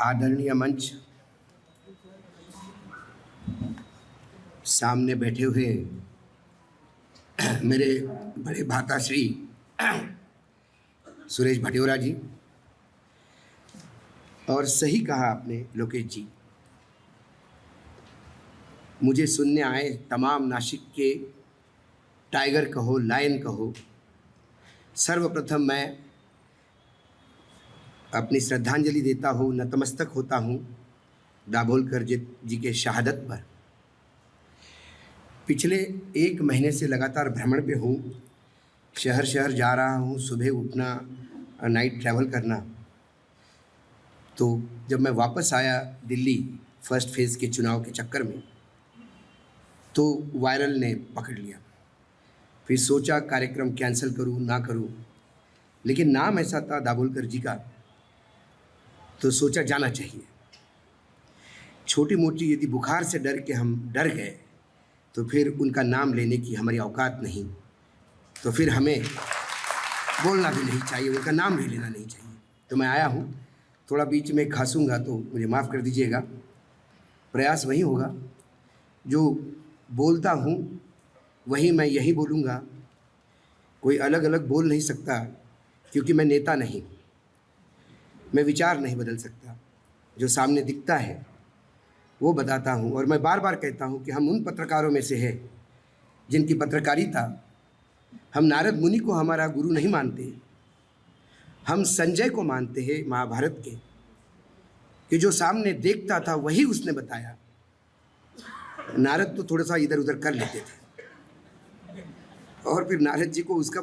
आदरणीय मंच, सामने बैठे हुए मेरे बड़े भ्राताश्री सुरेश भटियोरा जी, और सही कहा आपने लोकेश जी, मुझे सुनने आए तमाम नासिक के टाइगर कहो, लायन कहो, सर्वप्रथम मैं अपनी श्रद्धांजलि देता हूँ, नतमस्तक होता हूँ दाभोलकर जी के शहादत पर। पिछले 1 महीने से लगातार भ्रमण पे हूँ, शहर शहर जा रहा हूँ, सुबह उठना, नाइट ट्रैवल करना। तो जब मैं वापस आया दिल्ली फर्स्ट फेज़ के चुनाव के चक्कर में, तो वायरल ने पकड़ लिया। फिर सोचा कार्यक्रम कैंसिल करूँ ना करूँ, लेकिन नाम ऐसा था दाभोलकर जी का, तो सोचा जाना चाहिए। छोटी मोटी यदि बुखार से डर के हम डर गए तो फिर उनका नाम लेने की हमारी औकात नहीं, तो फिर हमें बोलना भी नहीं चाहिए, उनका नाम भी लेना नहीं चाहिए। तो मैं आया हूँ, थोड़ा बीच में खांसूंगा तो मुझे माफ़ कर दीजिएगा। प्रयास वही होगा, जो बोलता हूँ वही मैं यही बोलूँगा, कोई अलग अलग बोल नहीं सकता, क्योंकि मैं नेता नहीं, मैं विचार नहीं बदल सकता। जो सामने दिखता है वो बताता हूँ। और मैं बार बार कहता हूँ कि हम उन पत्रकारों में से हैं जिनकी पत्रकारिता, हम नारद मुनि को हमारा गुरु नहीं मानते, हम संजय को मानते हैं महाभारत के, कि जो सामने देखता था वही उसने बताया। नारद तो थोड़ा सा इधर उधर कर लेते थे, और फिर नारद जी को उसका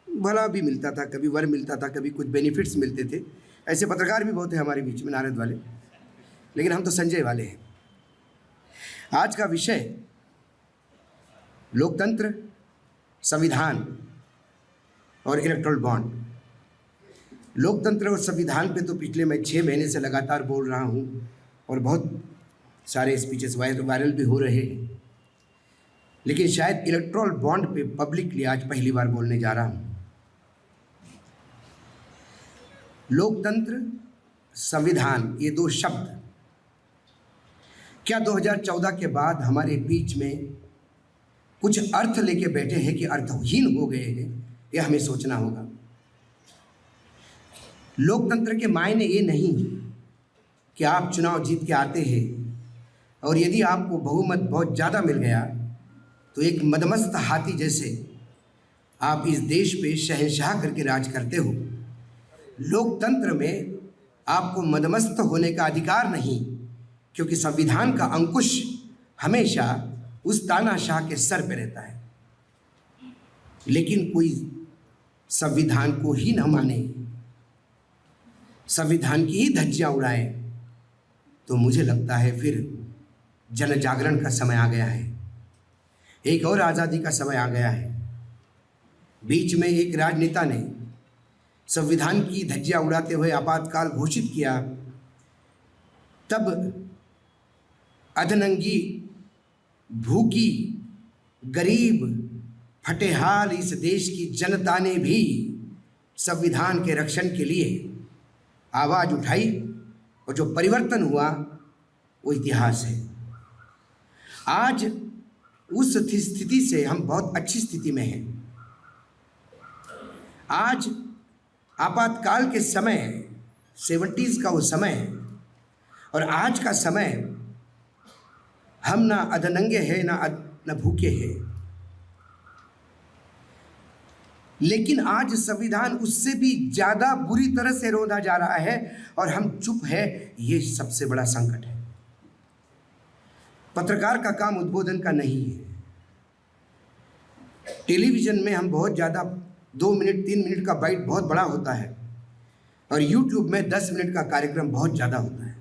भला भी मिलता था, कभी वर मिलता था, कभी कुछ बेनिफिट्स मिलते थे। ऐसे पत्रकार भी बहुत हैं हमारे बीच में, नारद वाले, लेकिन हम तो संजय वाले हैं। आज का विषय लोकतंत्र, संविधान और इलेक्टोरल बॉन्ड। लोकतंत्र और संविधान पे तो पिछले मैं 6 महीने से लगातार बोल रहा हूँ, और बहुत सारे स्पीचेस वायरल भी हो रहे हैं, लेकिन शायद इलेक्टोरल बॉन्ड पे पब्लिकली आज पहली बार बोलने जा रहा हूँ। लोकतंत्र, संविधान, ये 2 शब्द क्या 2014 के बाद हमारे बीच में कुछ अर्थ लेके बैठे हैं कि अर्थहीन हो गए हैं? यह हमें सोचना होगा। लोकतंत्र के मायने ये नहीं कि आप चुनाव जीत के आते हैं और यदि आपको बहुमत बहुत ज़्यादा मिल गया तो एक मदमस्त हाथी जैसे आप इस देश पे शहंशाह करके राज करते हो। लोकतंत्र में आपको मदमस्त होने का अधिकार नहीं, क्योंकि संविधान का अंकुश हमेशा उस तानाशाह के सर पे रहता है। लेकिन कोई संविधान को ही न माने, संविधान की ही धज्जियां उड़ाए, तो मुझे लगता है फिर जन जागरण का समय आ गया है, एक और आज़ादी का समय आ गया है। बीच में एक राजनेता ने संविधान की धज्जियां उड़ाते हुए आपातकाल घोषित किया, तब अधनंगी, भूखी, गरीब, फटेहाल इस देश की जनता ने भी संविधान के रक्षण के लिए आवाज़ उठाई, और जो परिवर्तन हुआ वो इतिहास है। आज उस स्थिति से हम बहुत अच्छी स्थिति में हैं। आज आपातकाल के समय, 70s का वो समय, और आज का समय, हम ना अधनंगे हैं ना भूखे हैं, लेकिन आज संविधान उससे भी ज़्यादा बुरी तरह से रोधा जा रहा है और हम चुप है। ये सबसे बड़ा संकट है। पत्रकार का काम उद्बोधन का नहीं है। टेलीविज़न में हम बहुत ज़्यादा 2 मिनट 3 मिनट का बाइट बहुत बड़ा होता है, और यूट्यूब में 10 मिनट का कार्यक्रम बहुत ज़्यादा होता है।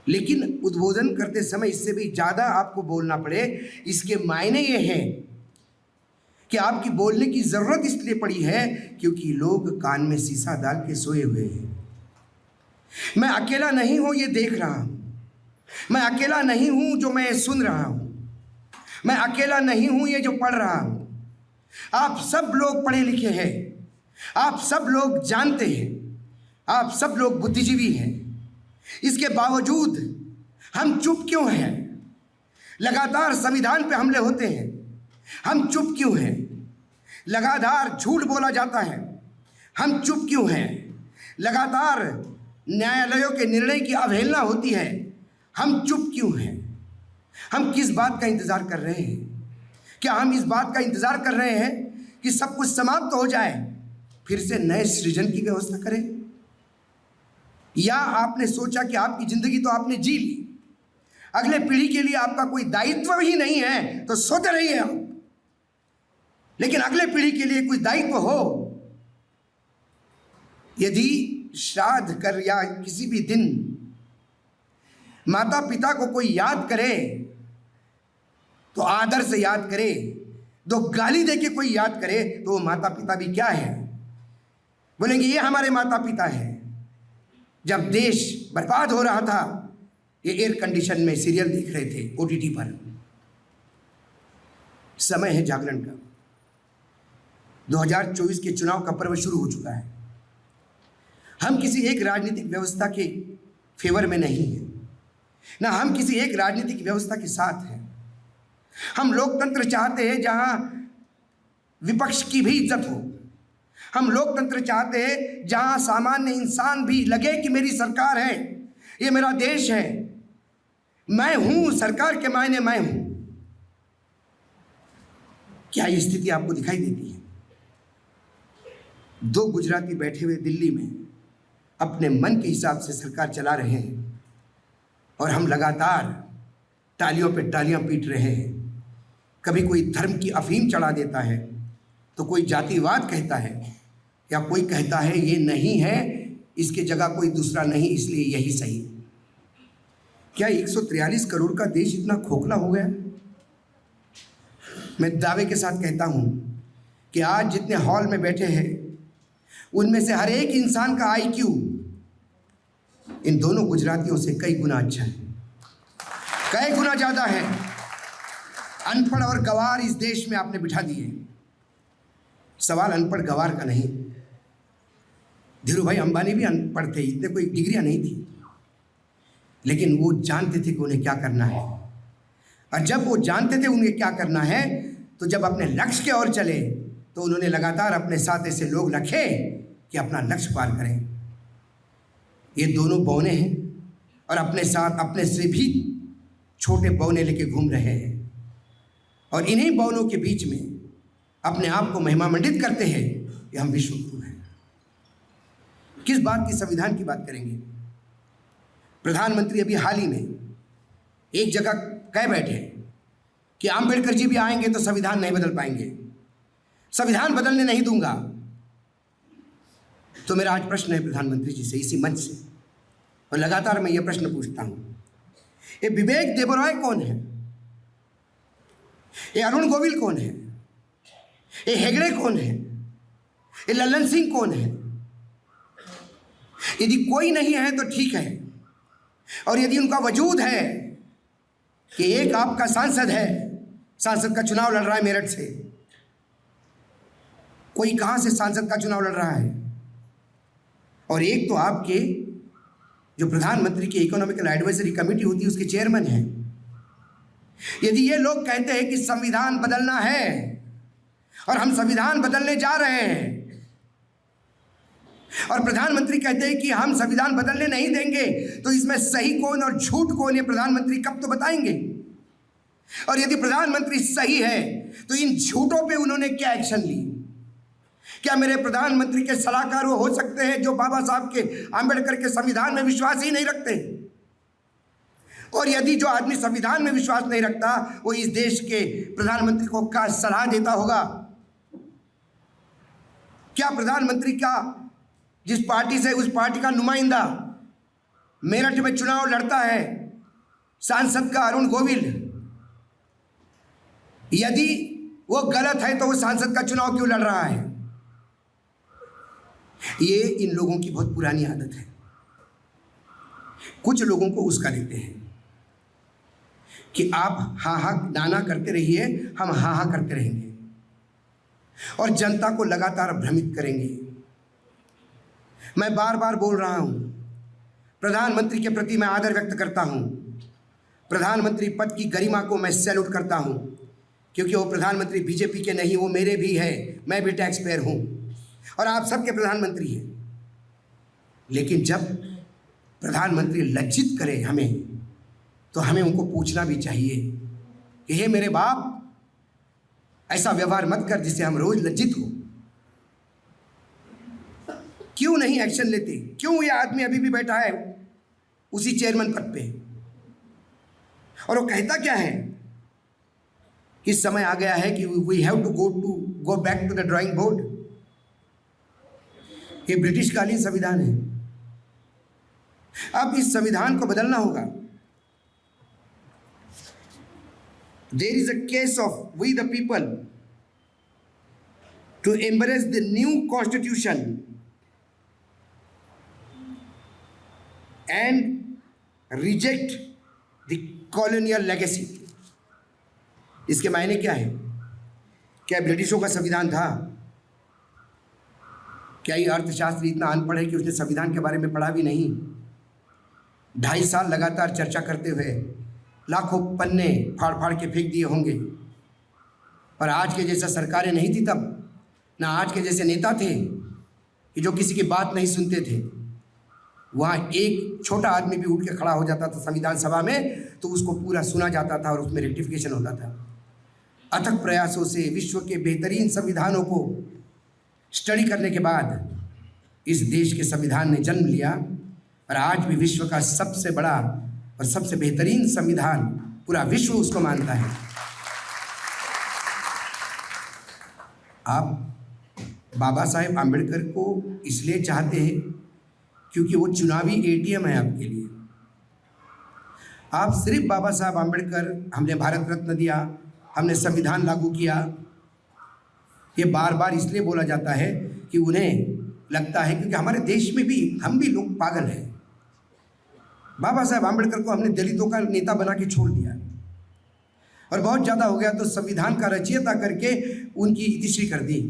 लेकिन उद्बोधन करते समय इससे भी ज़्यादा आपको बोलना पड़े, इसके मायने ये हैं कि आपकी बोलने की ज़रूरत इसलिए पड़ी है क्योंकि लोग कान में शीशा डाल के सोए हुए हैं। मैं अकेला नहीं हूँ ये देख रहा हूँ, मैं अकेला नहीं हूँ जो मैं सुन रहा हूँ, मैं अकेला नहीं हूँ ये जो पढ़ रहा हूँ। आप सब लोग पढ़े लिखे हैं, आप सब लोग जानते हैं, आप सब लोग बुद्धिजीवी हैं, इसके बावजूद हम चुप क्यों हैं? लगातार संविधान पे हमले होते हैं, हम चुप क्यों हैं? लगातार झूठ बोला जाता है, हम चुप क्यों हैं? लगातार न्यायालयों के निर्णय की अवहेलना होती है, हम चुप क्यों हैं? हम किस बात का इंतजार कर रहे हैं? क्या हम इस बात का इंतजार कर रहे हैं कि सब कुछ समाप्त हो जाए, फिर से नए सृजन की व्यवस्था करें? या आपने सोचा कि आपकी जिंदगी तो आपने जी ली, अगले पीढ़ी के लिए आपका कोई दायित्व ही नहीं है, तो सोते रहिए आप। लेकिन अगले पीढ़ी के लिए कुछ दायित्व हो। यदि श्राद्ध कर या किसी भी दिन माता पिता को कोई याद करे तो आदर से याद करे, दो गाली देके कोई याद करे तो वो माता पिता भी क्या है? बोलेंगे ये हमारे माता पिता हैं। जब देश बर्बाद हो रहा था, ये एयर कंडीशन में सीरियल देख रहे थे ओटीटी पर। समय है जागरण का। 2024 के चुनाव का पर्व शुरू हो चुका है। हम किसी एक राजनीतिक व्यवस्था के फेवर में नहीं हैं, ना हम किसी एक राजनीतिक व्यवस्था के साथ हैं। हम लोकतंत्र चाहते हैं जहां विपक्ष की भी इज्जत हो। हम लोकतंत्र चाहते हैं जहां सामान्य इंसान भी लगे कि मेरी सरकार है, ये मेरा देश है, मैं हूं, सरकार के मायने मैं हूं। क्या ये स्थिति आपको दिखाई देती है? दो गुजराती बैठे हुए दिल्ली में अपने मन के हिसाब से सरकार चला रहे हैं और हम लगातार तालियों पे तालियां पीट रहे हैं। कभी कोई धर्म की अफीम चढ़ा देता है, तो कोई जातिवाद कहता है, या कोई कहता है ये नहीं है, इसके जगह कोई दूसरा नहीं, इसलिए यही सही। क्या 143 करोड़ का देश इतना खोखला हो गया? मैं दावे के साथ कहता हूं कि आज जितने हॉल में बैठे हैं उनमें से हर एक इंसान का आईक्यू इन दोनों गुजरातियों से कई गुना अच्छा है, कई गुना ज़्यादा है। अनपढ़ और गवार इस देश में आपने बिठा दिए। सवाल अनपढ़ गवार का नहीं। धीरू भाई अंबानी भी अनपढ़ थे, इतने कोई डिग्रियां नहीं थी, लेकिन वो जानते थे कि उन्हें क्या करना है। और जब वो जानते थे उन्हें क्या करना है, तो जब अपने लक्ष्य की ओर चले तो उन्होंने लगातार अपने साथ ऐसे लोग रखे कि अपना लक्ष्य पार करें। ये दोनों बौने हैं और अपने साथ अपने से भी छोटे बौने लेके घूम रहे हैं, और इन्हीं बौनों के बीच में अपने आप को महिमामंडित करते हैं कि हम विश्व गुरु हैं। किस बात की संविधान की बात करेंगे? प्रधानमंत्री अभी हाल ही में एक जगह कह बैठे कि आम्बेडकर जी भी आएंगे तो संविधान नहीं बदल पाएंगे, संविधान बदलने नहीं दूंगा। तो मेरा आज प्रश्न है प्रधानमंत्री जी से इसी मंच से, और लगातार मैं ये प्रश्न पूछता हूं, ये विवेक देबरॉय कौन है? ये अरुण गोविल कौन है? ये हेगड़े कौन है? ये लल्लन सिंह कौन है? यदि कोई नहीं है तो ठीक है, और यदि उनका वजूद है कि एक आपका सांसद है, सांसद का चुनाव लड़ रहा है मेरठ से, कोई कहां से सांसद का चुनाव लड़ रहा है, और एक तो आपके जो प्रधानमंत्री की इकोनॉमिकल एडवाइजरी कमेटी होती है उसके चेयरमैन हैं। यदि ये लोग कहते हैं कि संविधान बदलना है और हम संविधान बदलने जा रहे हैं, और प्रधानमंत्री कहते हैं कि हम संविधान बदलने नहीं देंगे, तो इसमें सही कौन और झूठ कौन, ये प्रधानमंत्री कब तो बताएंगे। और यदि प्रधानमंत्री सही है तो इन झूठों पे उन्होंने क्या एक्शन ली? क्या मेरे प्रधानमंत्री के सलाहकार वो हो सकते हैं जो बाबा साहब के आंबेडकर के संविधान में विश्वास ही नहीं रखते? और यदि जो आदमी संविधान में विश्वास नहीं रखता वो इस देश के प्रधानमंत्री को क्या सलाह देता होगा? क्या प्रधानमंत्री का जिस पार्टी से उस पार्टी का नुमाइंदा मेरठ में चुनाव लड़ता है, सांसद का अरुण गोविल, यदि वो गलत है तो वो सांसद का चुनाव क्यों लड़ रहा है? ये इन लोगों की बहुत पुरानी आदत है। कुछ लोगों को उसका देते हैं कि आप हाँ हाँ नाना करते रहिए, हम हाँ हाँ करते रहेंगे और जनता को लगातार भ्रमित करेंगे। मैं बार बार बोल रहा हूं, प्रधानमंत्री के प्रति मैं आदर व्यक्त करता हूं। प्रधानमंत्री पद की गरिमा को मैं सैल्यूट करता हूं, क्योंकि वो प्रधानमंत्री बीजेपी के नहीं, वो मेरे भी है, मैं भी टैक्स पेयर हूं और आप सबके प्रधानमंत्री हैं। लेकिन जब प्रधानमंत्री लज्जित करे हमें, तो हमें उनको पूछना भी चाहिए कि हे मेरे बाप, ऐसा व्यवहार मत कर जिससे हम रोज लज्जित हो। क्यों नहीं एक्शन लेते? क्यों ये आदमी अभी भी बैठा है उसी चेयरमैन पद पे? और वो कहता क्या है कि समय आ गया है कि we have to go back to the drawing board. ये ब्रिटिशकालीन संविधान है। अब इस संविधान को बदलना होगा। There is a case of we the people to embrace the new constitution and reject the colonial legacy. इसके मायने क्या है? क्या ब्रिटिशों का संविधान था? क्या ये अर्थशास्त्री इतना अनपढ़ है कि उसने संविधान के बारे में पढ़ा भी नहीं? 2.5 साल लगातार चर्चा करते हुए लाखों पन्ने फाड़ फाड़ के फेंक दिए होंगे। और आज के जैसा सरकारें नहीं थी तब, ना आज के जैसे नेता थे कि जो किसी की बात नहीं सुनते थे। वहाँ एक छोटा आदमी भी उठ के खड़ा हो जाता था संविधान सभा में, तो उसको पूरा सुना जाता था और उसमें रेक्टिफिकेशन होता था। अथक प्रयासों से विश्व के बेहतरीन संविधानों को स्टडी करने के बाद इस देश के संविधान ने जन्म लिया और आज भी विश्व का सबसे बड़ा और सबसे बेहतरीन संविधान पूरा विश्व उसको मानता है। आप बाबा साहेब आम्बेडकर को इसलिए चाहते हैं क्योंकि वो चुनावी एटीएम है आपके लिए। आप सिर्फ बाबा साहब आम्बेडकर, हमने भारत रत्न दिया, हमने संविधान लागू किया, ये बार बार इसलिए बोला जाता है कि उन्हें लगता है क्योंकि हमारे देश में भी हम भी लोग पागल हैं। बाबा साहब आम्बेडकर को हमने दलितों का नेता बना के छोड़ दिया और बहुत ज़्यादा हो गया तो संविधान का रचयिता करके उनकी इतिश्री कर दी।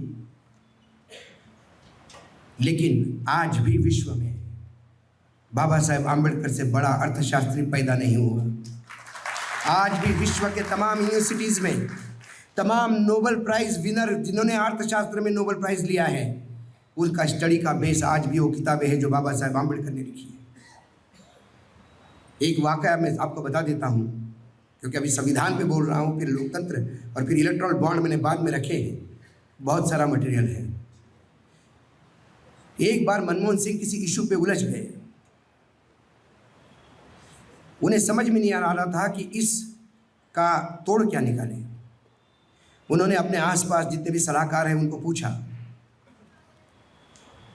लेकिन आज भी विश्व में बाबा साहेब आम्बेडकर से बड़ा अर्थशास्त्री पैदा नहीं हुआ। आज भी विश्व के तमाम यूनिवर्सिटीज़ में तमाम नोबेल प्राइज़ विनर जिन्होंने अर्थशास्त्र में नोबेल प्राइज़ लिया है, उनका स्टडी का बेस आज भी वो किताबें हैं जो बाबा साहेब आम्बेडकर ने लिखी है। एक वाक़या मैं आपको बता देता हूँ, क्योंकि अभी संविधान पे बोल रहा हूँ, फिर लोकतंत्र और फिर इलेक्ट्रल बॉन्ड मैंने बाद में रखे हैं, बहुत सारा मटेरियल है। एक बार मनमोहन सिंह किसी इशू पे उलझ गए। उन्हें समझ में नहीं आ रहा था कि इसका तोड़ क्या निकालें। उन्होंने अपने आसपास जितने भी सलाहकार हैं उनको पूछा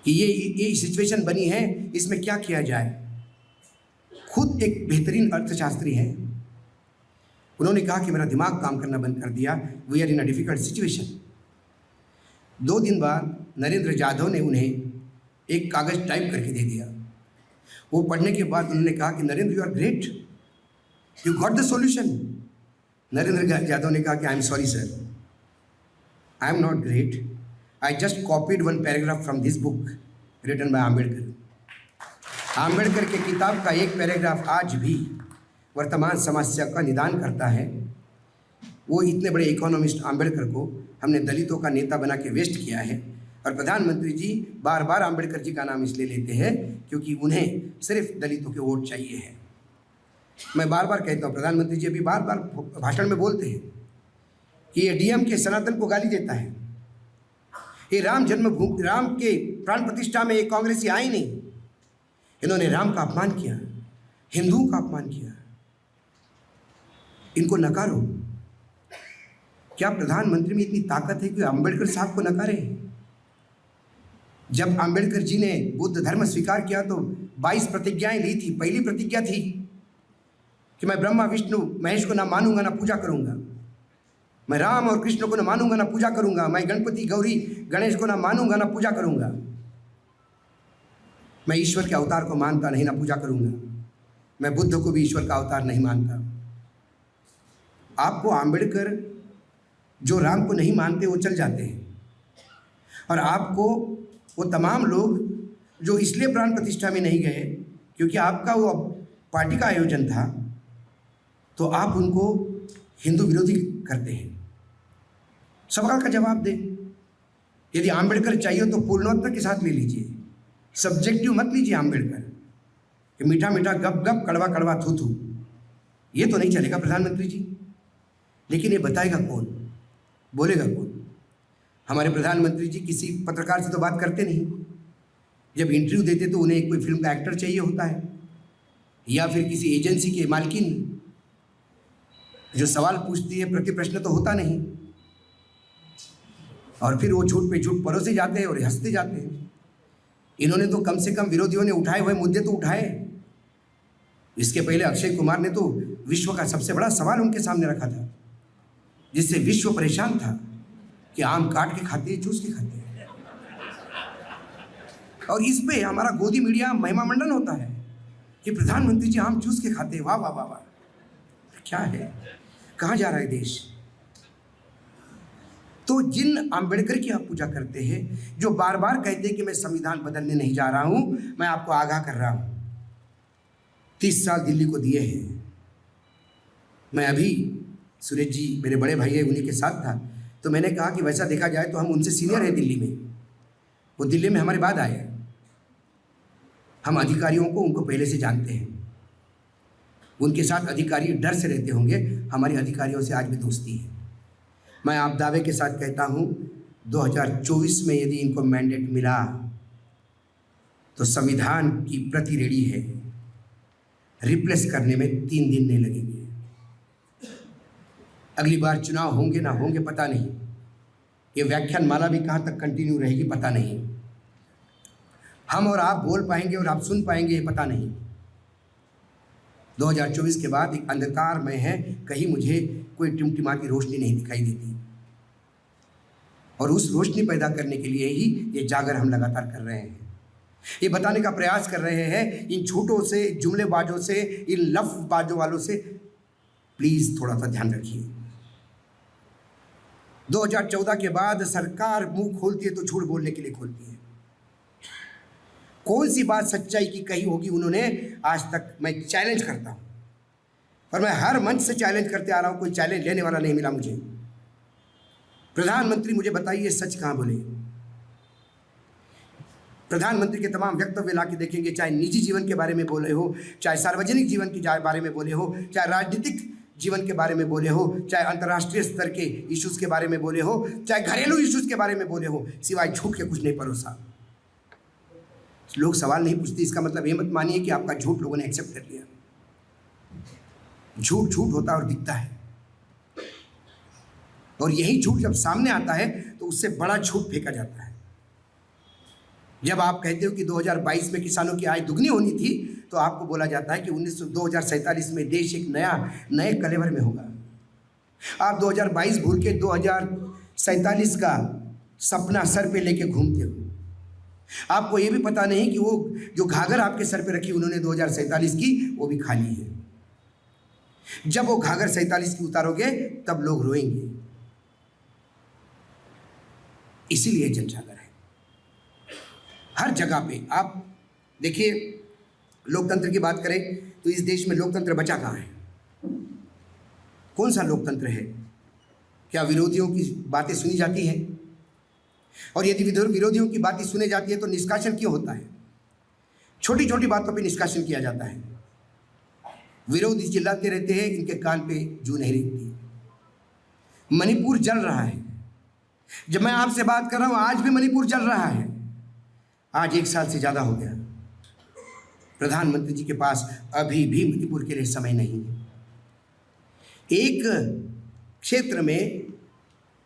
कि ये सिचुएशन बनी है, इसमें क्या किया जाए। खुद एक बेहतरीन अर्थशास्त्री हैं, उन्होंने कहा कि मेरा दिमाग काम करना बंद कर दिया, we are in a difficult situation. 2 दिन बाद नरेंद्र यादव ने उन्हें एक कागज़ टाइप करके दे दिया। वो पढ़ने के बाद उन्होंने कहा कि Narendra, you are great, you got the solution. Narendra Yadav ने कहा कि I am sorry sir, I am not great, I just copied one paragraph from this book written by Ambedkar. Ambedkar के किताब का एक पैराग्राफ आज भी वर्तमान समस्या का निदान करता है। वो इतने बड़े इकोनॉमिस्ट आम्बेडकर को हमने दलितों का नेता बना के वेस्ट किया है। और प्रधानमंत्री जी बार बार आम्बेडकर जी का नाम इसलिए लेते हैं क्योंकि उन्हें सिर्फ दलितों के वोट चाहिए है। मैं बार बार कहता हूँ, प्रधानमंत्री जी अभी बार बार भाषण में बोलते हैं कि ये डीएम के सनातन को गाली देता है, ये राम के प्राण प्रतिष्ठा में एक कांग्रेसी आई नहीं, इन्होंने राम का अपमान किया, हिंदुओं का अपमान किया, इनको नकारो। क्या प्रधानमंत्री में इतनी ताकत है कि अम्बेडकर साहब को नकारे? जब अम्बेडकर जी ने बुद्ध धर्म स्वीकार किया तो 22 प्रतिज्ञाएं ली थी। पहली प्रतिज्ञा थी कि मैं ब्रह्मा विष्णु महेश को ना मानूंगा ना पूजा करूंगा, मैं राम और कृष्ण को ना मानूंगा ना पूजा करूंगा, मैं गणपति गौरी गणेश को ना मानूंगा ना पूजा करूंगा, मैं ईश्वर के अवतार को मानता नहीं ना पूजा करूंगा, मैं बुद्ध को भी ईश्वर का अवतार नहीं मानता। आपको आम्बेडकर जो राम को नहीं मानते वो चल जाते हैं, और आपको वो तमाम लोग जो इसलिए प्राण प्रतिष्ठा में नहीं गए क्योंकि आपका वो पार्टी का आयोजन था, तो आप उनको हिंदू विरोधी करते हैं। सवाल का जवाब दें। यदि आम्बेडकर चाहिए तो पूर्णोत्तर के साथ ले लीजिए, सब्जेक्टिव मत लीजिए आम्बेडकर कि मीठा मीठा गप गप कड़वा कड़वा थू थू। ये तो नहीं चलेगा प्रधानमंत्री जी। लेकिन ये बताएगा कौन, बोलेगा कौन? हमारे प्रधानमंत्री जी किसी पत्रकार से तो बात करते नहीं। जब इंटरव्यू देते तो उन्हें कोई फिल्म का एक्टर चाहिए होता है या फिर किसी एजेंसी के मालकिन जो सवाल पूछती है, प्रति प्रश्न तो होता नहीं। और फिर वो झूठ पे झूठ परोसे जाते हैं और हंसते जाते हैं। इन्होंने तो कम से कम विरोधियों ने उठाए हुए मुद्दे तो उठाए। इसके पहले अक्षय कुमार ने तो विश्व का सबसे बड़ा सवाल उनके सामने रखा था, जिससे विश्व परेशान था कि आम काट के खाते हैं, चूस के खाते हैं। और इस पे हमारा गोदी मीडिया महिमा मंडन होता है कि प्रधानमंत्री जी आम चूस के खाते हैं। वाह वाह वाह वाह, क्या है, कहाँ जा रहा है देश? तो जिन आम्बेडकर की आप पूजा करते हैं, जो बार बार कहते हैं कि मैं संविधान बदलने नहीं जा रहा हूं, मैं आपको आगाह कर रहा हूं, 30 साल दिल्ली को दिए हैं। मैं अभी सुरेश जी मेरे बड़े भाई है, उन्हीं के साथ था, तो मैंने कहा कि वैसा देखा जाए तो हम उनसे सीनियर हैं दिल्ली में। वो दिल्ली में हमारे बाद आए। हम अधिकारियों को उनको पहले से जानते हैं। उनके साथ अधिकारी डर से रहते होंगे, हमारी अधिकारियों से आज भी दोस्ती है। मैं आप दावे के साथ कहता हूं 2024 में यदि इनको मैंडेट मिला तो संविधान की प्रति रेडी है, रिप्लेस करने में 3 दिन नहीं लगेंगे। अगली बार चुनाव होंगे ना होंगे पता नहीं, ये व्याख्यान माला भी कहाँ तक कंटिन्यू रहेगी पता नहीं, हम और आप बोल पाएंगे और आप सुन पाएंगे ये पता नहीं। 2024 के बाद एक अंधकार में है, कहीं मुझे कोई टिमटिमाती रोशनी नहीं दिखाई देती। और उस रोशनी पैदा करने के लिए ही ये जागर हम लगातार कर रहे हैं। ये बताने का प्रयास कर रहे हैं इन झूठों से, जुमलेबाजों से, इन लफ्ज़बाजों वालों से प्लीज़ थोड़ा सा ध्यान रखिए। 2014 के बाद सरकार मुंह खोलती है तो झूठ बोलने के लिए खोलती है। कौन सी बात सच्चाई की कही होगी उन्होंने आज तक? मैं चैलेंज करता हूं और मैं हर मंच से चैलेंज करते आ रहा हूं, कोई चैलेंज लेने वाला नहीं मिला मुझे। प्रधानमंत्री मुझे बताइए सच कहां बोले? प्रधानमंत्री के तमाम वक्तव्य ला के देखेंगे, चाहे निजी जीवन के बारे में बोले हो, चाहे सार्वजनिक जीवन के बारे में बोले हो, चाहे राजनीतिक जीवन के बारे में बोले हो, चाहे अंतर्राष्ट्रीय स्तर के इश्यूज़ के बारे में बोले हो, चाहे घरेलू इश्यूज़ के बारे में बोले हो, सिवाय झूठ के कुछ नहीं परोसा। लोग सवाल नहीं पूछते, इसका मतलब ये मत मानिए कि आपका झूठ लोगों ने एक्सेप्ट कर लिया। झूठ झूठ होता है और दिखता है, और यही झूठ जब सामने आता है तो उससे बड़ा झूठ फेंका जाता है। जब आप कहते हो कि 2022 में किसानों की आय दुगनी होनी थी, तो आपको बोला जाता है कि 2047 में देश एक नए कलेवर में होगा। आप 2022 भूल के 2047 का सपना सर पे लेके घूमते हो। आपको ये भी पता नहीं कि वो जो घाघर आपके सर पे रखी उन्होंने 2047 की, वो भी खाली है। जब वो घाघर 47 की उतारोगे तब लोग रोएंगे। इसीलिए जनजागर है हर जगह पे। आप देखिए, लोकतंत्र की बात करें तो इस देश में लोकतंत्र बचा कहाँ है? कौन सा लोकतंत्र है? क्या विरोधियों की बातें सुनी जाती हैं? और यदि विरोधियों की बातें सुनी जाती है तो निष्कासन क्यों होता है? छोटी छोटी बातों पे निष्कासन किया जाता है। विरोधी चिल्लाते रहते हैं, इनके कान पे जू नहीं रेंगती। मणिपुर जल रहा है। जब मैं आपसे बात कर रहा हूं आज भी मणिपुर जल रहा है। आज 1 साल से ज़्यादा हो गया। प्रधानमंत्री जी के पास अभी भी मणिपुर के लिए समय नहीं है। एक क्षेत्र में,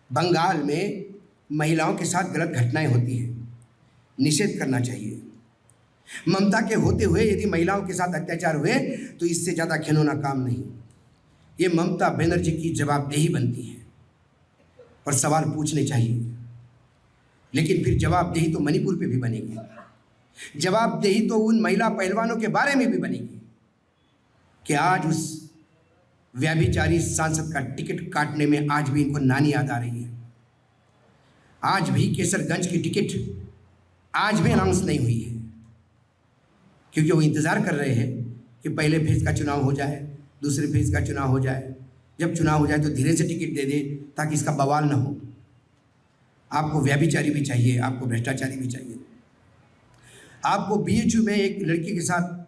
बंगाल में महिलाओं के साथ गलत घटनाएं होती हैं, निषेध करना चाहिए। ममता के होते हुए यदि महिलाओं के साथ अत्याचार हुए तो इससे ज़्यादा घिनौना काम नहीं। ये ममता बनर्जी की जवाबदेही बनती है और सवाल पूछने चाहिए। लेकिन फिर जवाबदेही तो मणिपुर पे भी बनेगी। जवाबदेही तो उन महिला पहलवानों के बारे में भी बनेगी कि आज उस व्यभिचारी सांसद का टिकट काटने में आज भी इनको नानी याद आ रही है। आज भी केसरगंज की टिकट आज भी अनाउंस नहीं हुई है। क्योंकि वो इंतज़ार कर रहे हैं कि पहले फेज़ का चुनाव हो जाए, दूसरे फेज़ का चुनाव हो जाए। जब चुनाव हो जाए तो धीरे से टिकट दे दे ताकि इसका बवाल ना हो। आपको व्यभिचारी भी चाहिए, आपको भ्रष्टाचारी भी चाहिए। आपको बीएचयू में एक लड़की के साथ,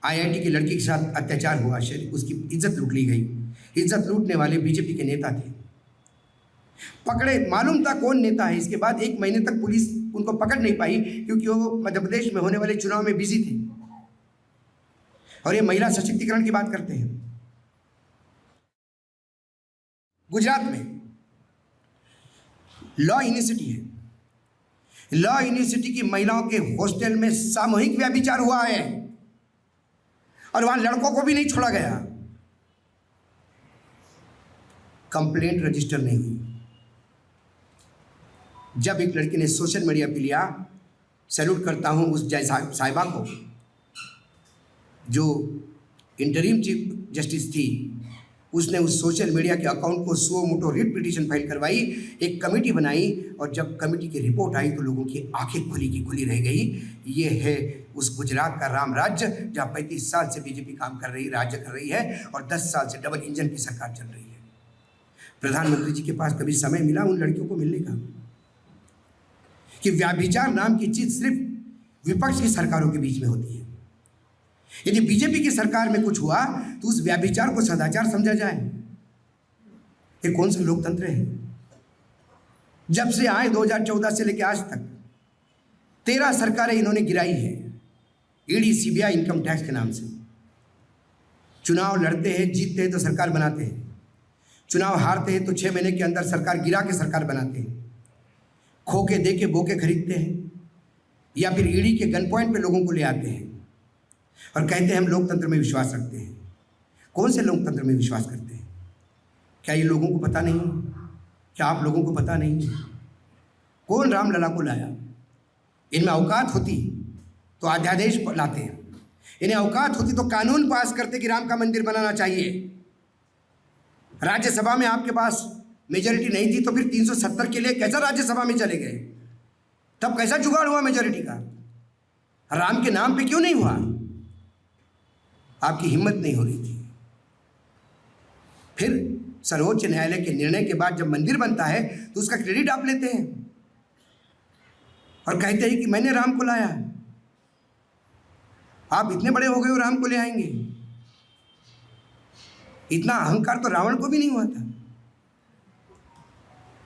आईआईटी की लड़की के साथ अत्याचार हुआ, उसकी इज्जत लूट ली गई। इज्जत लूटने वाले बीजेपी के नेता थे, पकड़े, मालूम था कौन नेता है। इसके बाद 1 महीने तक पुलिस उनको पकड़ नहीं पाई क्योंकि वो मध्य प्रदेश में होने वाले चुनाव में बिजी थे। और ये महिला सशक्तिकरण की बात करते हैं। गुजरात में लॉ यूनिवर्सिटी है, लॉ यूनिवर्सिटी की महिलाओं के हॉस्टल में सामूहिक व्यभिचार हुआ है और वहां लड़कों को भी नहीं छोड़ा गया। कंप्लेंट रजिस्टर नहीं हुई। जब एक लड़की ने सोशल मीडिया पे लिया, सैल्यूट करता हूं उस जय साहिबा को जो इंटरिम चीफ जस्टिस थी। उसने उस सोशल मीडिया के अकाउंट को suo motu writ petition file करवाई, एक कमेटी बनाई और जब कमेटी की रिपोर्ट आई तो लोगों की आंखें खुली की खुली रह गई। ये है उस गुजरात का राम राज्य जहाँ 35 साल से बीजेपी काम कर रही, राज्य कर रही है और 10 साल से डबल इंजन की सरकार चल रही है। प्रधानमंत्री जी के पास कभी समय मिला उन लड़कियों को मिलने का कि व्यभिचार नाम की चीज सिर्फ विपक्ष की सरकारों के बीच में होती है। यदि बीजेपी की सरकार में कुछ हुआ तो उस व्यभिचार को सदाचार समझा जाए। ये कौन सा लोकतंत्र है? जब से आए 2014 से लेकर आज तक 13 सरकारें इन्होंने गिराई है, ईडी, सीबीआई, इनकम टैक्स के नाम से। चुनाव लड़ते हैं, जीतते हैं तो सरकार बनाते हैं, चुनाव हारते हैं तो 6 महीने के अंदर सरकार गिरा के सरकार बनाते हैं, खोके दे के बोके खरीदते हैं या फिर ईडी के गन पॉइंट पे लोगों को ले आते हैं और कहते हैं हम लोकतंत्र में विश्वास रखते हैं। कौन से लोकतंत्र में विश्वास करते हैं? क्या ये लोगों को पता नहीं? क्या आप लोगों को पता नहीं? कौन रामलला को लाया? इनमें औकात होती तो अध्यादेश लाते हैं, इन्हें औकात होती तो कानून पास करते कि राम का मंदिर बनाना चाहिए। राज्यसभा में आपके पास मेजॉरिटी नहीं थी तो फिर 370 के लिए कैसा राज्यसभा में चले गए? तब कैसा जुगाड़ हुआ मेजॉरिटी का? राम के नाम पे क्यों नहीं हुआ? आपकी हिम्मत नहीं हो रही थी। फिर सर्वोच्च न्यायालय के निर्णय के बाद जब मंदिर बनता है तो उसका क्रेडिट आप लेते हैं और कहते हैं कि मैंने राम को लाया। आप इतने बड़े हो गए हो, राम को ले आएंगे? इतना अहंकार तो रावण को भी नहीं हुआ था।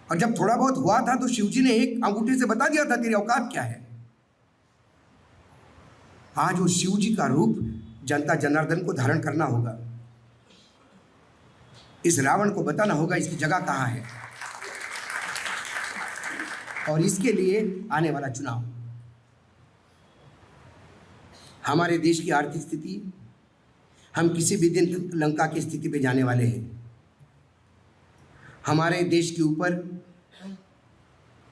और जब थोड़ा बहुत हुआ था तो शिवजी ने एक अंगूठे से बता दिया था तेरी औकात क्या है। आज वो शिवजी का रूप जनता जनार्दन को धारण करना होगा। इस रावण को बताना होगा इसकी जगह कहाँ है। और इसके लिए आने वाला चुनाव, हमारे देश की आर्थिक स्थिति, हम किसी भी दिन लंका की स्थिति पे जाने वाले हैं। हमारे देश के ऊपर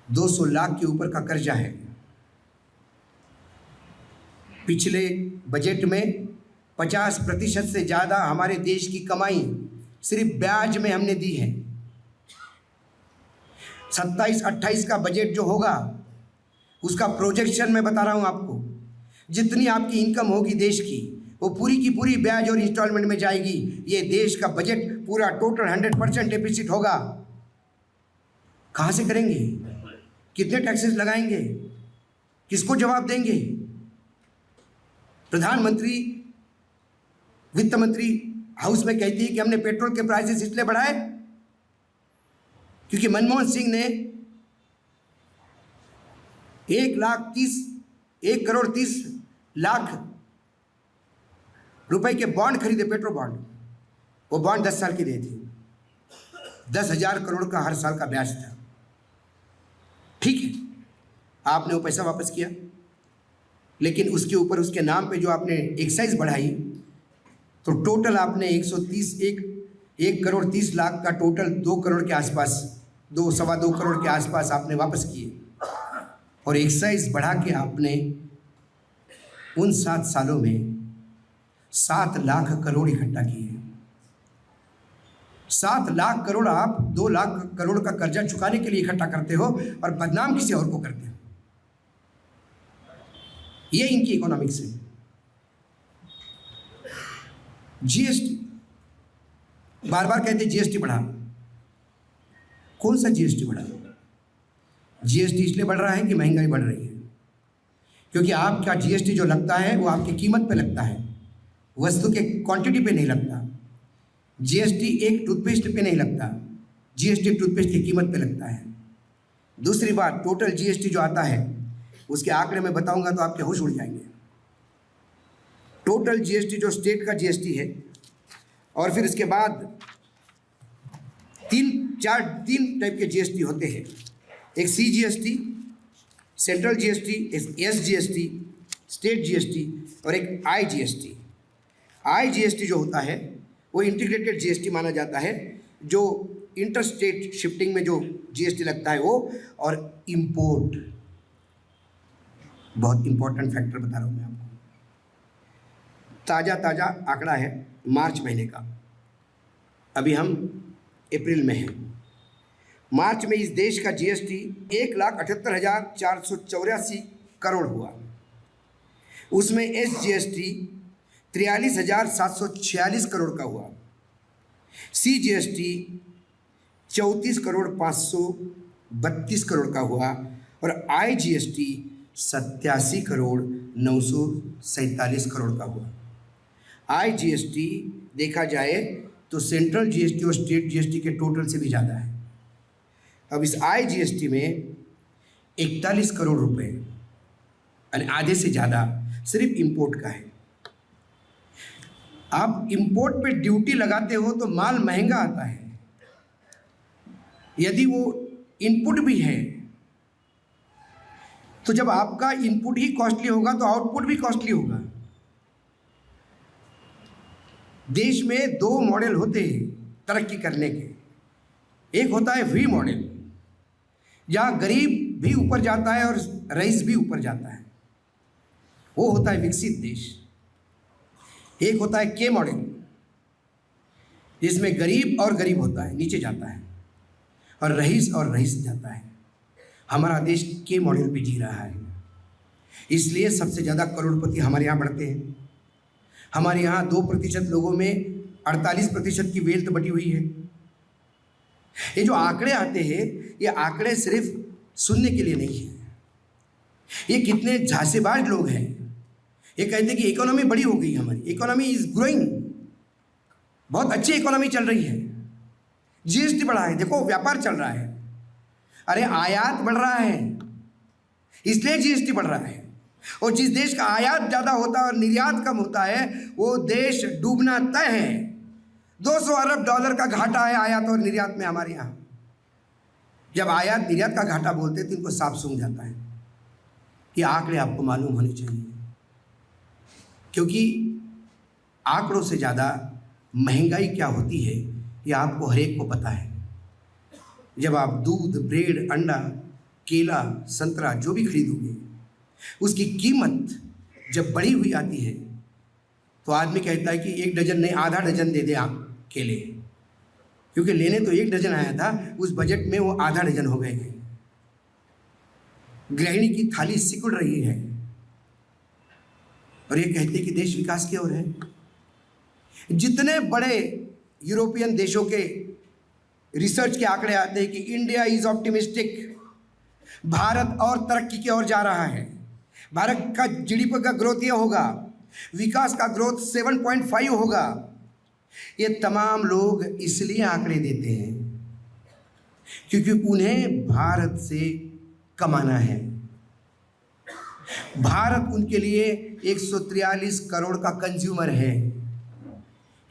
200 लाख के ऊपर का कर्जा है। पिछले बजट में 50% से ज़्यादा हमारे देश की कमाई सिर्फ ब्याज में हमने दी है। 27-28 का बजट जो होगा उसका प्रोजेक्शन मैं बता रहा हूँ आपको, जितनी आपकी इनकम होगी देश की वो पूरी की पूरी ब्याज और इंस्टॉलमेंट में जाएगी। ये देश का बजट पूरा टोटल 100% डेफिसिट होगा। कहाँ से करेंगे? कितने टैक्सेस लगाएंगे? किसको जवाब देंगे? प्रधानमंत्री, वित्त मंत्री हाउस में कहती है कि हमने पेट्रोल के प्राइसेस इसलिए बढ़ाए क्योंकि मनमोहन सिंह ने 1 करोड़ 30 लाख रुपए के बॉन्ड खरीदे, पेट्रोल बॉन्ड। वो बॉन्ड 10 साल के लिए थे, 10,000 करोड़ का हर साल का ब्याज था। ठीक है, आपने वो पैसा वापस किया, लेकिन उसके ऊपर उसके नाम पे जो आपने एक्साइज बढ़ाई तो टोटल आपने 1 करोड़ 30 लाख का टोटल 2 करोड़ के आसपास, 2-2.25 करोड़ के आसपास आपने वापस किए। और एक्साइज बढ़ा के आपने उन 7 सालों में 7 लाख करोड़ इकट्ठा किए। 7 लाख करोड़ आप 2 लाख करोड़ का कर्जा चुकाने के लिए इकट्ठा करते हो और बदनाम किसी और को करते हो। ये इनकी इकोनॉमिक्स है। जीएसटी, बार बार कहते जीएसटी बढ़ा। कौन सा जीएसटी बढ़ा? जीएसटी इसलिए बढ़ रहा है कि महंगाई बढ़ रही है, क्योंकि आपका जीएसटी जो लगता है वो आपकी कीमत पे लगता है, वस्तु के क्वांटिटी पे नहीं लगता। जीएसटी एक टूथपेस्ट पे नहीं लगता, जीएसटी टूथपेस्ट की कीमत पे लगता है। दूसरी बात, टोटल जीएसटी जो आता है उसके आंकड़े में बताऊंगा तो आपके होश उड़ जाएंगे। टोटल जीएसटी जो स्टेट का जीएसटी है, और फिर इसके बाद तीन टाइप के जीएसटी होते हैं। एक C GST, central GST, S GST, state GST, और एक आई जीएसटी। आई जीएसटी जो होता है वो इंटीग्रेटेड जीएसटी माना जाता है, जो इंटर स्टेट शिफ्टिंग में जो जीएसटी लगता है वो। और इंपोर्ट, बहुत इंपॉर्टेंट फैक्टर बता रहा हूँ मैं आपको। ताज़ा आंकड़ा है मार्च महीने का, अभी हम अप्रैल में हैं। मार्च में इस देश का जीएसटी 1,78,484 करोड़ हुआ। उसमें एस जीएसटी 43,746 करोड़ का हुआ, सी जीएसटी 34,532 करोड़ का हुआ, और आई जीएसटी 87,947 करोड़ का हुआ। आई जीएसटी देखा जाए तो सेंट्रल जीएसटी और स्टेट जीएसटी के टोटल से भी ज़्यादा है। अब इस आई जीएसटी में 41 करोड़ रुपए, यानी आधे से ज़्यादा सिर्फ इंपोर्ट का है। आप इंपोर्ट पे ड्यूटी लगाते हो तो माल महंगा आता है। यदि वो इनपुट भी है तो जब आपका इनपुट ही कॉस्टली होगा तो आउटपुट भी कॉस्टली होगा। देश में दो मॉडल होते हैं तरक्की करने के। एक होता है वी मॉडल, जहाँ गरीब भी ऊपर जाता है और रईस भी ऊपर जाता है, वो होता है विकसित देश। एक होता है के मॉडल, जिसमें गरीब और गरीब होता है, नीचे जाता है, और रईस जाता है। हमारा देश के मॉडल पे जी रहा है, इसलिए सबसे ज़्यादा करोड़पति हमारे यहाँ बढ़ते हैं। हमारे यहाँ 2% लोगों में 48% की वेल्थ बटी हुई है। ये जो आंकड़े आते हैं, ये आंकड़े सिर्फ सुनने के लिए नहीं है। ये कितने झांसेबाज लोग हैं, ये कहते हैं कि इकोनॉमी बड़ी हो गई, हमारी इकोनॉमी इज ग्रोइंग, बहुत अच्छी इकोनॉमी चल रही है, जीएसटी बढ़ा है, देखो व्यापार चल रहा है। अरे आयात बढ़ रहा है, इसलिए जीएसटी बढ़ रहा है। और जिस देश का आयात ज़्यादा होता है और निर्यात कम होता है, वो देश डूबना तय है। 200 अरब डॉलर का घाटा है आयात और निर्यात में हमारे यहाँ। जब आयात निर्यात का घाटा बोलते हैं तो इनको साफ सूझ जाता है। ये आंकड़े आपको मालूम होने चाहिए, क्योंकि आंकड़ों से ज़्यादा महंगाई क्या होती है ये आपको हर एक को पता है। जब आप दूध, ब्रेड, अंडा, केला, संतरा जो भी खरीदोगे, उसकी कीमत जब बढ़ी हुई आती है तो आदमी कहता है कि 1 डजन नहीं, आधा डजन दे दे आप केले, क्योंकि लेने तो 1 डजन आया था, उस बजट में वो आधा डजन हो गए हैं। गृहिणी की थाली सिकुड़ रही है और ये कहते हैं कि देश विकास की ओर है। जितने बड़े यूरोपियन देशों के रिसर्च के आंकड़े आते हैं कि इंडिया इज ऑप्टिमिस्टिक, भारत और तरक्की की ओर जा रहा है, भारत का जीडीपी का ग्रोथ ये होगा, विकास का ग्रोथ 7.5 होगा। ये तमाम लोग इसलिए आंकड़े देते हैं क्योंकि उन्हें भारत से कमाना है। भारत उनके लिए 143 करोड़ का कंज्यूमर है।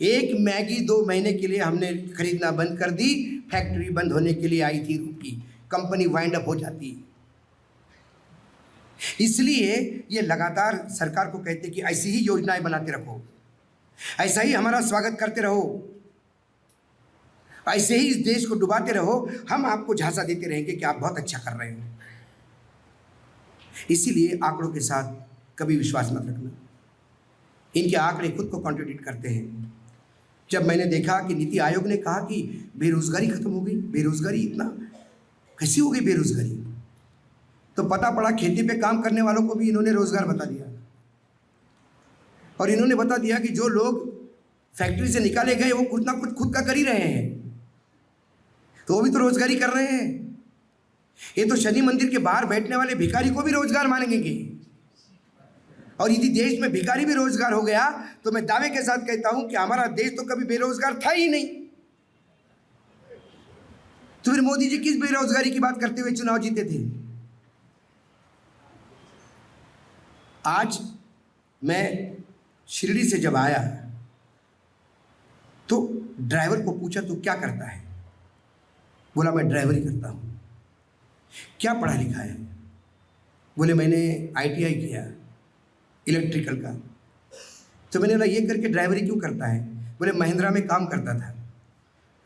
एक मैगी 2 महीने के लिए हमने खरीदना बंद कर दी, फैक्ट्री बंद होने के लिए आई थी, रुकी, कंपनी वाइंड अप हो जाती। इसलिए ये लगातार सरकार को कहते कि ऐसी ही योजनाएं बनाते रखो, ऐसा ही हमारा स्वागत करते रहो, ऐसे ही इस देश को डुबाते रहो, हम आपको झांसा देते रहेंगे कि आप बहुत अच्छा कर रहे हो। इसीलिए आंकड़ों के साथ कभी विश्वास मत रखना। इनके आंकड़े खुद को कॉन्ट्रडिक्ट करते हैं। जब मैंने देखा कि नीति आयोग ने कहा कि बेरोजगारी खत्म हो गई, बेरोजगारी इतना कैसी हो गई बेरोजगारी, तो पता पड़ा खेती पे काम करने वालों को भी इन्होंने रोजगार बता दिया। और इन्होंने बता दिया कि जो लोग फैक्ट्री से निकाले गए वो कुछ ना कुछ खुद का कर ही रहे हैं, तो वो भी तो रोजगारी कर रहे हैं। ये तो शनि मंदिर के बाहर बैठने वाले भिखारी को भी रोजगार मानेंगे। और यदि देश में भिखारी भी रोजगार हो गया तो मैं दावे के साथ कहता हूं कि हमारा देश तो कभी बेरोजगार था ही नहीं। तो फिर मोदी जी किस बेरोजगारी की बात करते हुए चुनाव जीते थे? आज मैं शिरडी से जब आया तो ड्राइवर को पूछा तो क्या करता है? बोला मैं ड्राइवरी करता हूं। क्या पढ़ा लिखा है? बोले मैंने ITI किया इलेक्ट्रिकल का। तो मैंने बोला ये करके ड्राइवरी क्यों करता है? बोले महिंद्रा में काम करता था,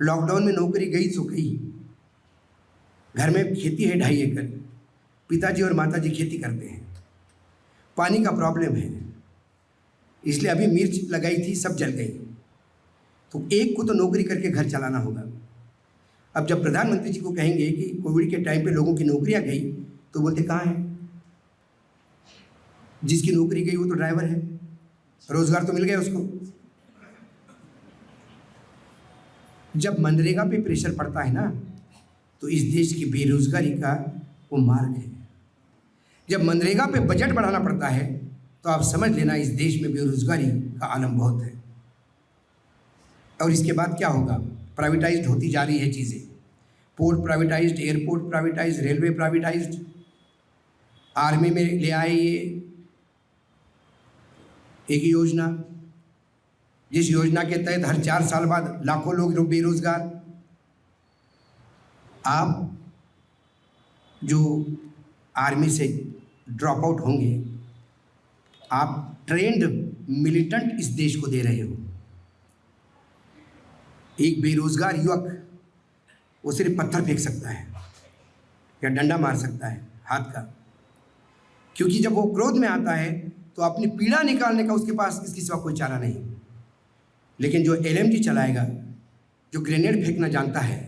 लॉकडाउन में नौकरी गई सो गई। घर में खेती है 2.5 एकड़, पिताजी और माताजी खेती करते हैं, पानी का प्रॉब्लम है, इसलिए अभी मिर्च लगाई थी सब जल गई, तो एक को तो नौकरी करके घर चलाना होगा। अब जब प्रधानमंत्री जी को कहेंगे कि कोविड के टाइम पे लोगों की नौकरियां गई, तो बोलते कहाँ है? जिसकी नौकरी गई वो तो ड्राइवर है, रोजगार तो मिल गया उसको। जब मनरेगा पे प्रेशर पड़ता है ना, तो इस देश की बेरोजगारी का वो मार्ग है। जब मनरेगा पे बजट बढ़ाना पड़ता है तो आप समझ लेना इस देश में बेरोजगारी का आलम बहुत है। और इसके बाद क्या होगा? प्राइवेटाइज्ड होती जा रही है चीज़ें, port privatised, airport privatised, railway privatised, army में ले आए ये एक योजना, जिस योजना के तहत हर 4 साल बाद लाखों लोग बेरोजगार। आप जो आर्मी से ड्रॉप आउट होंगे, आप ट्रेंड मिलिटेंट इस देश को दे रहे हो। एक बेरोजगार युवक वो सिर्फ पत्थर फेंक सकता है या डंडा मार सकता है हाथ का, क्योंकि जब वो क्रोध में आता है तो अपनी पीड़ा निकालने का उसके पास इसके सिवा कोई चारा नहीं। लेकिन जो LMG चलाएगा, जो ग्रेनेड फेंकना जानता है,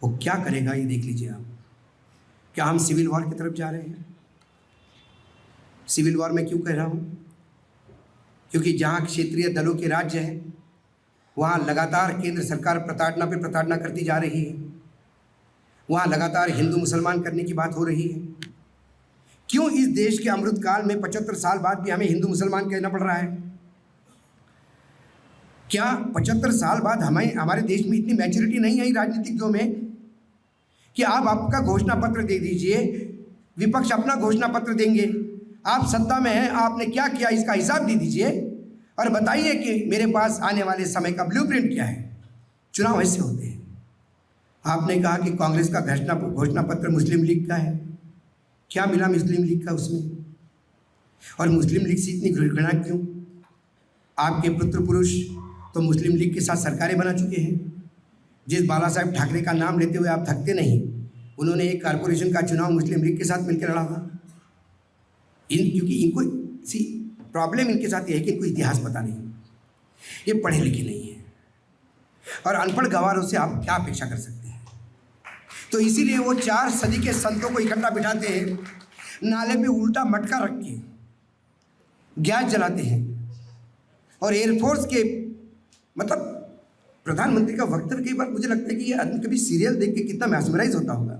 वो क्या करेगा ये देख लीजिए आप। क्या हम सिविल वॉर की तरफ जा रहे हैं? सिविल वॉर में क्यों कह रहा हूँ? क्योंकि जहाँ क्षेत्रीय दलों के राज्य हैं वहाँ लगातार केंद्र सरकार प्रताड़ना पे प्रताड़ना करती जा रही है। वहाँ लगातार हिंदू मुसलमान करने की बात हो रही है। क्यों इस देश के अमृतकाल में 75 साल बाद भी हमें हिंदू मुसलमान कहना पड़ रहा है? क्या 75 साल बाद हमें हमारे देश में इतनी मैच्योरिटी नहीं आई राजनीतिज्ञों में कि आप आपका घोषणा पत्र दे दीजिए, विपक्ष अपना घोषणा पत्र देंगे, आप सत्ता में हैं, आपने क्या किया इसका हिसाब दे दीजिए और बताइए कि मेरे पास आने वाले समय का ब्लूप्रिंट क्या है। चुनाव ऐसे होते हैं। आपने कहा कि कांग्रेस का घोषणा पत्र मुस्लिम लीग का है, क्या मिला मुस्लिम लीग का उसमें? और मुस्लिम लीग से इतनी घृणा क्यों? आपके पुत्र पुरुष तो मुस्लिम लीग के साथ सरकारें बना चुके हैं। जिस बाला साहेब ठाकरे का नाम लेते हुए आप थकते नहीं, उन्होंने एक कारपोरेशन का चुनाव मुस्लिम लीग के साथ मिलकर लड़ा था। क्योंकि इनको प्रॉब्लम इनके साथ ये है कि इनको इतिहास पता नहीं, ये पढ़े लिखे नहीं है, और अनपढ़ गवारों से आप क्या अपेक्षा कर सकते हैं? तो इसीलिए वो 4 सदी के संतों को इकट्ठा बिठाते हैं, नाले पे उल्टा मटका रख के गैस जलाते हैं, और एयरफोर्स के मतलब प्रधानमंत्री का वक्तव्य कई बार मुझे लगता है कि ये आदमी कभी सीरियल देख के कितना मैस्मराइज होता होगा।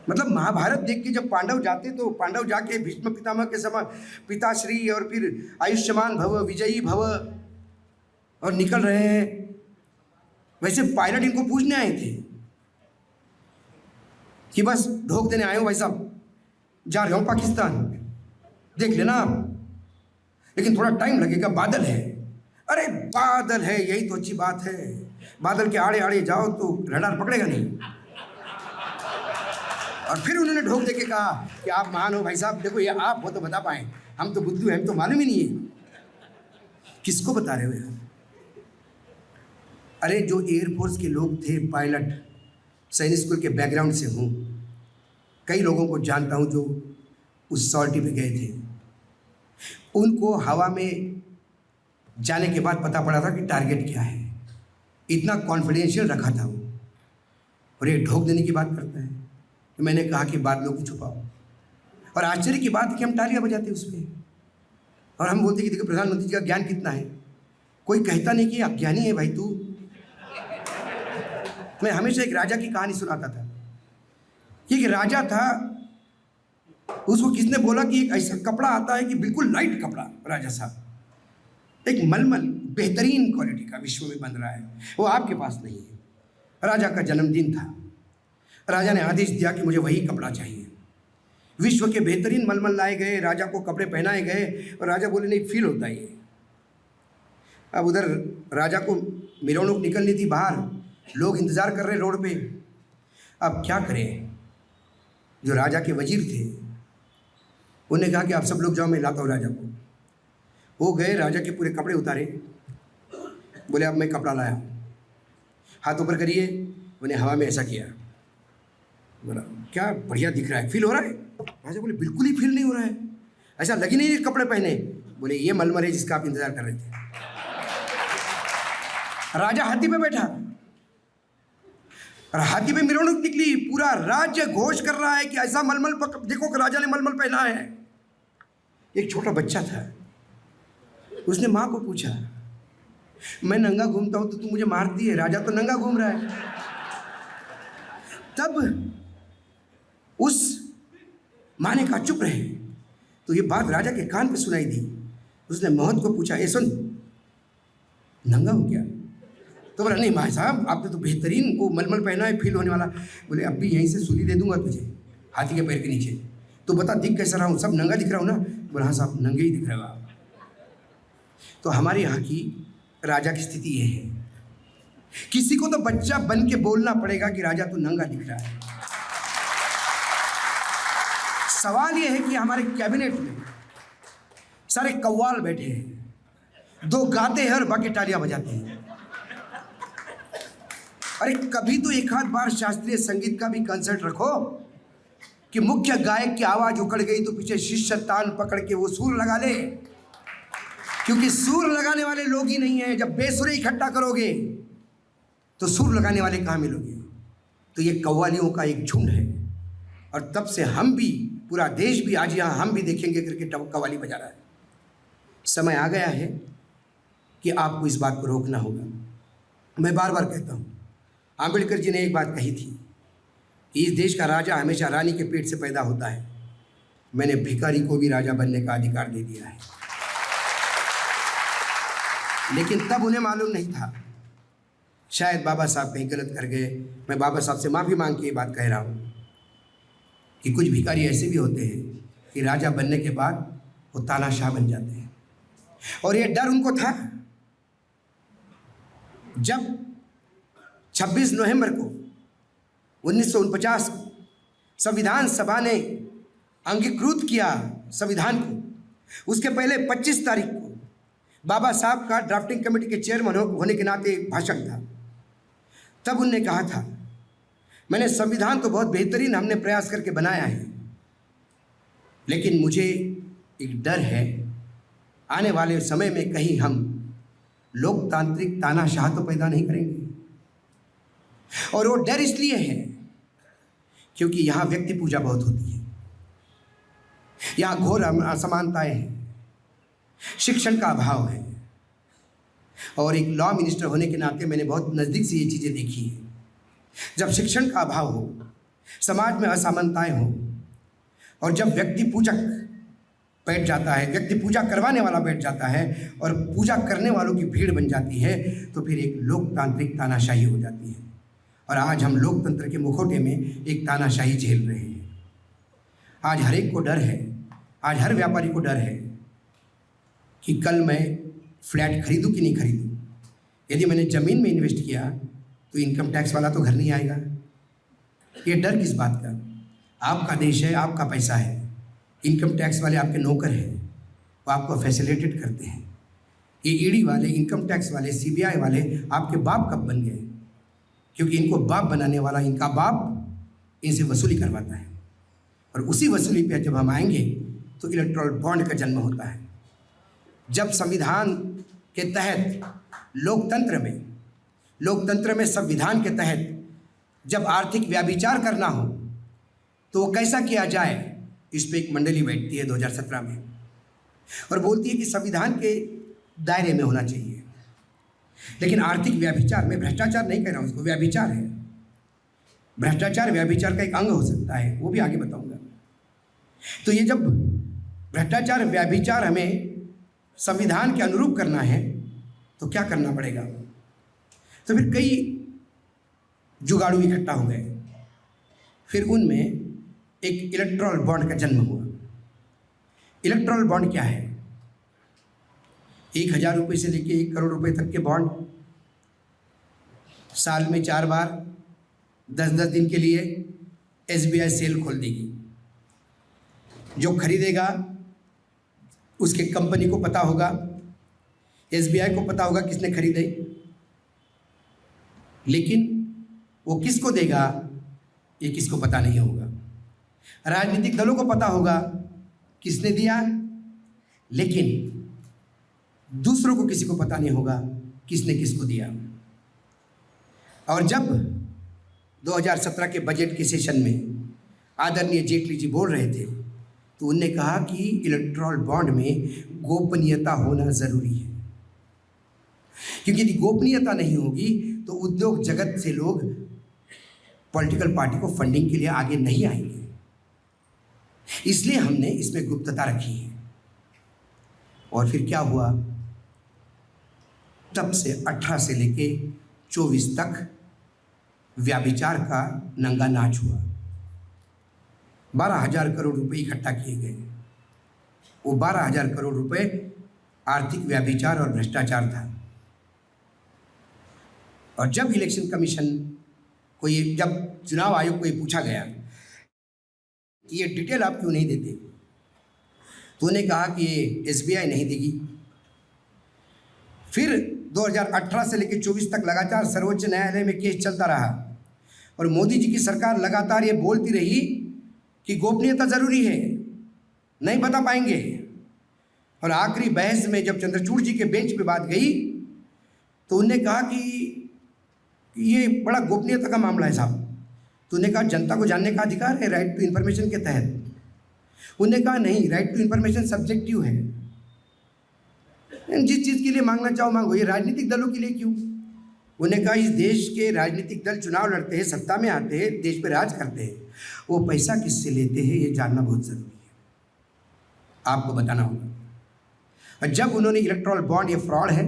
मतलब महाभारत देख के जब पांडव जाते तो पांडव जाके भीष्म पितामह के समय पिताश्री और फिर आयुष्मान भव विजयी भव और निकल रहे हैं, वैसे पायलट इनको पूछने आए थे कि बस ढोक देने आए हो भाई साहब, जा रहे हो पाकिस्तान, देख लेना आप, लेकिन थोड़ा टाइम लगेगा, बादल है। अरे बादल है यही तो अच्छी बात है, बादल के आड़े आड़े जाओ तो रडार पकड़ेगा नहीं। और फिर उन्होंने ढोक दे के कहा कि आप महान हो भाई साहब, देखो ये आप हो तो बता पाए, हम तो बुद्धू हैं, हम तो मालूम ही नहीं है। किसको बता रहे हो यार? अरे जो एयरफोर्स के लोग थे, पायलट, सैनिक स्कूल के बैकग्राउंड से हूँ, कई लोगों को जानता हूँ जो उस सॉर्टी पे गए थे, उनको हवा में जाने के बाद पता पड़ा था कि टारगेट क्या है। इतना कॉन्फिडेंशियल रखा था वो, और ये ढोक देने की बात करता है। तो मैंने कहा कि बादलों को छुपाओ, और आश्चर्य की बात है कि हम तालियां बजाते उस पर। और हम बोलते कि देखो प्रधानमंत्री जी का ज्ञान कितना है, कोई कहता नहीं कि अज्ञानी है भाई तू। मैं हमेशा एक राजा की कहानी सुनाता था कि एक राजा था, उसको किसने बोला कि एक ऐसा कपड़ा आता है कि बिल्कुल लाइट कपड़ा, राजा साहब एक मलमल बेहतरीन क्वालिटी का विश्व में बन रहा है, वो आपके पास नहीं है। राजा का जन्मदिन था, राजा ने आदेश दिया कि मुझे वही कपड़ा चाहिए। विश्व के बेहतरीन मलमल लाए गए, राजा को कपड़े पहनाए गए और राजा बोले नहीं फील होता ये। अब उधर राजा को मिरौनक निकलनी थी बाहर, लोग इंतज़ार कर रहे रोड पे। अब क्या करें, जो राजा के वजीर थे उन्होंने कहा कि आप सब लोग जाओ, मैं लाता हूँ राजा को। वो गए, राजा के पूरे कपड़े उतारे, बोले अब मैं कपड़ा लाया, हाथ ऊपर करिए। उन्हें हवा में ऐसा किया, बोला क्या बढ़िया दिख रहा है, फील हो रहा है? राजा बोले बिल्कुल ही फील नहीं हो रहा है, ऐसा लगी नहीं कपड़े पहने। बोले ये मलमल है जिसका आप इंतजार कर रहे थे। राजा हाथी पे बैठा और हाथी पे मिरौनक निकली, पूरा राज्य घोष कर रहा है कि ऐसा मलमल देखो कि राजा ने मलमल पहना है। एक छोटा बच्चा था, उसने माँ को पूछा मैं नंगा घूमता हूं तो तू मुझे मारती है, राजा तो नंगा घूम रहा है। तब उस माँ ने कहा चुप रहे, तो ये बात राजा के कान पे सुनाई दी। उसने महंत को पूछा ए सुन, नंगा हो क्या? तो बोला नहीं भाई साहब, आपने तो बेहतरीन वो मलमल पहना है, फील होने वाला। बोले अब भी यहीं से सूली दे दूंगा तुझे हाथी के पैर के नीचे, तो बता दिख कैसा रहा हूँ, सब नंगा दिख रहा हूँ ना? बोला हाँ साहब नंगे ही दिख रहे हो आप। तो हमारे यहाँ की राजा की स्थिति ये है, किसी को तो बच्चा बन के बोलना पड़ेगा कि राजा तो नंगा दिख रहा है। सवाल ये है कि हमारे कैबिनेट में सारे कव्वाल बैठे हैं, दो गाते हैं और बाकी तालियां बजाते हैं। अरे कभी तो एक आध बार शास्त्रीय संगीत का भी कंसर्ट रखो कि मुख्य गायक की आवाज उखड़ गई तो पीछे शिष्य तान पकड़ के वो सुर लगा ले, क्योंकि सुर लगाने वाले लोग ही नहीं हैं। जब बेसुरे इकट्ठा करोगे तो सुर लगाने वाले कहाँ मिलोगे? तो ये कव्वालियों का एक झुंड है, और तब से हम भी, पूरा देश भी आज यहाँ हम भी देखेंगे क्रिकेट कव्वाली बजा रहा है। समय आ गया है कि आपको इस बात को रोकना होगा। मैं बार बार कहता हूँ, आम्बेडकर जी ने एक बात कही थी कि इस देश का राजा हमेशा रानी के पेट से पैदा होता है। मैंने भिखारी को भी राजा बनने का अधिकार दे दिया है, लेकिन तब उन्हें मालूम नहीं था। शायद बाबा साहब कहीं गलत कर गए। मैं बाबा साहब से माफ़ी मांग के ये बात कह रहा हूँ कि कुछ भिखारी ऐसे भी होते हैं कि राजा बनने के बाद वो तानाशाह बन जाते हैं। और ये डर उनको था। जब 26 नवंबर को 1949 को संविधान सभा ने अंगीकृत किया संविधान को, उसके पहले 25 तारीख को बाबा साहब का ड्राफ्टिंग कमेटी के चेयरमैन होने के नाते एक भाषण था। तब उन्होंने कहा था, मैंने संविधान तो बहुत बेहतरीन हमने प्रयास करके बनाया है, लेकिन मुझे एक डर है आने वाले समय में कहीं हम लोकतांत्रिक तानाशाह तो पैदा नहीं करेंगे। और वो डर इसलिए है क्योंकि यहाँ व्यक्ति पूजा बहुत होती है, यहाँ घोर असमानताएं हैं, शिक्षण का अभाव है। और एक लॉ मिनिस्टर होने के नाते मैंने बहुत नज़दीक से ये चीज़ें देखी हैं। जब शिक्षण का अभाव हो, समाज में असमानताएं हो, और जब व्यक्ति पूजक बैठ जाता है, व्यक्ति पूजा करवाने वाला बैठ जाता है और पूजा करने वालों की भीड़ बन जाती है, तो फिर एक लोकतांत्रिक तानाशाही हो जाती है। और आज हम लोकतंत्र के मुखौटे में एक तानाशाही झेल रहे हैं। आज हर एक को डर है, आज हर व्यापारी को डर है कि कल मैं फ्लैट खरीदूं कि नहीं खरीदूं। यदि मैंने ज़मीन में इन्वेस्ट किया तो इनकम टैक्स वाला तो घर नहीं आएगा। ये डर किस बात का? आपका देश है, आपका पैसा है, इनकम टैक्स वाले आपके नौकर हैं, वो आपको फैसिलिटेट करते हैं। ये ईडी वाले, इनकम टैक्स वाले, सीबीआई वाले आपके बाप कब बन गए? क्योंकि इनको बाप बनाने वाला इनका बाप इनसे वसूली करवाता है, और उसी वसूली पे जब हम आएंगे तो इलेक्टोरल बॉन्ड का जन्म होता है। जब संविधान के तहत लोकतंत्र में संविधान के तहत जब आर्थिक व्याभिचार करना हो तो वो कैसा किया जाए, इस पर एक मंडली बैठती है 2017 में। और बोलती है कि संविधान के दायरे में होना चाहिए। लेकिन आर्थिक व्यभिचार, मैं भ्रष्टाचार नहीं कह रहा हूँ, उसको व्यभिचार है। भ्रष्टाचार व्यभिचार का एक अंग हो सकता है, वो भी आगे बताऊंगा। तो ये जब भ्रष्टाचार व्यभिचार हमें संविधान के अनुरूप करना है तो क्या करना पड़ेगा? तो फिर कई जुगाड़ू इकट्ठा हो गए। फिर उनमें एक इलेक्टोरल बॉन्ड का जन्म हुआ। इलेक्टोरल बॉन्ड क्या है? 1,000 रुपये से लेके 1 करोड़ रुपए तक के बॉन्ड, साल में 4 बार 10-10 दिन के लिए SBI सेल खोल देगी। जो खरीदेगा उसके कंपनी को पता होगा, SBI को पता होगा किसने खरीदे, लेकिन वो किसको देगा ये किसको पता नहीं होगा। राजनीतिक दलों को पता होगा किसने दिया, लेकिन दूसरों को किसी को पता नहीं होगा किसने किसको दिया। और जब 2017 के बजट के सेशन में आदरणीय जेटली जी बोल रहे थे तो उनने कहा कि इलेक्टोरल बॉन्ड में गोपनीयता होना ज़रूरी है, क्योंकि यदि गोपनीयता नहीं होगी तो उद्योग जगत से लोग पॉलिटिकल पार्टी को फंडिंग के लिए आगे नहीं आएंगे। इसलिए हमने इसमें गुप्तता रखी है। और फिर क्या हुआ? तब से 18 से लेके 24 तक व्यभिचार का नंगा नाच हुआ। 12,000 करोड़ रुपए इकट्ठा किए गए। वो 12,000 करोड़ रुपए आर्थिक व्यभिचार और भ्रष्टाचार था। और जब इलेक्शन कमीशन को ये, जब चुनाव आयोग को ये पूछा गया कि ये डिटेल आप क्यों नहीं देते, तो उन्होंने कहा कि ये SBI नहीं देगी। फिर 2018 से लेकर 24 तक लगातार सर्वोच्च न्यायालय में केस चलता रहा और मोदी जी की सरकार लगातार ये बोलती रही कि गोपनीयता ज़रूरी है, नहीं बता पाएंगे। और आखिरी बहस में जब चंद्रचूड़ जी के बेंच पे बात गई तो उन्होंने कहा कि ये बड़ा गोपनीयता का मामला है साहब। तो उन्होंने कहा जनता को जानने का अधिकार है राइट टू इन्फॉर्मेशन के तहत। उन्होंने कहा नहीं, राइट टू इन्फॉर्मेशन सब्जेक्टिव है, जिस चीज़ के लिए मांगना चाहो मांगो, ये राजनीतिक दलों के लिए क्यों? उन्होंने कहा इस देश के राजनीतिक दल चुनाव लड़ते हैं, सत्ता में आते हैं, देश पे राज करते हैं, वो पैसा किससे लेते हैं ये जानना बहुत ज़रूरी है, आपको बताना होगा। और जब उन्होंने इलेक्टोरल बॉन्ड, ये फ्रॉड है,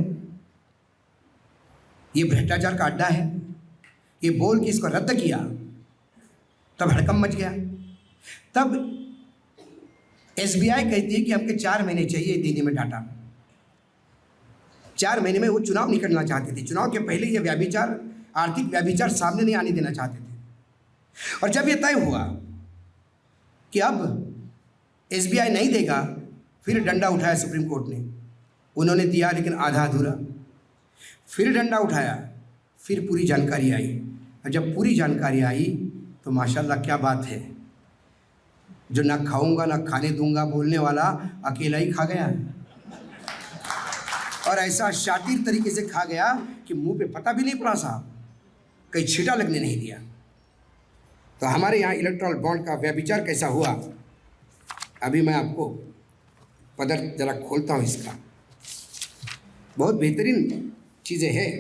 ये भ्रष्टाचार का अड्डा है, ये बोल के इसको रद्द किया, तब हड़कंप मच गया। तब SBI कहती है कि हमके 4 महीने चाहिए देने में डाटा। 4 महीने में वो चुनाव नहीं करना चाहते थे। चुनाव के पहले ये व्यभिचार, आर्थिक व्यभिचार सामने नहीं आने देना चाहते थे। और जब ये तय हुआ कि अब SBI नहीं देगा, फिर डंडा उठाया सुप्रीम कोर्ट ने। उन्होंने दिया लेकिन आधा अधूरा। फिर डंडा उठाया, फिर पूरी जानकारी आई। और जब पूरी जानकारी आई तो माशाल्लाह क्या बात है, जो ना खाऊंगा ना खाने दूंगा बोलने वाला अकेला ही खा गया, और ऐसा शातिर तरीके से खा गया कि मुंह पे पता भी नहीं पड़ा साहब, कहीं छींटा लगने नहीं दिया। तो हमारे यहाँ इलेक्टोरल बॉन्ड का व्यभिचार कैसा हुआ, अभी मैं आपको पदर जरा खोलता हूँ इसका। बहुत बेहतरीन चीज़ें हैं,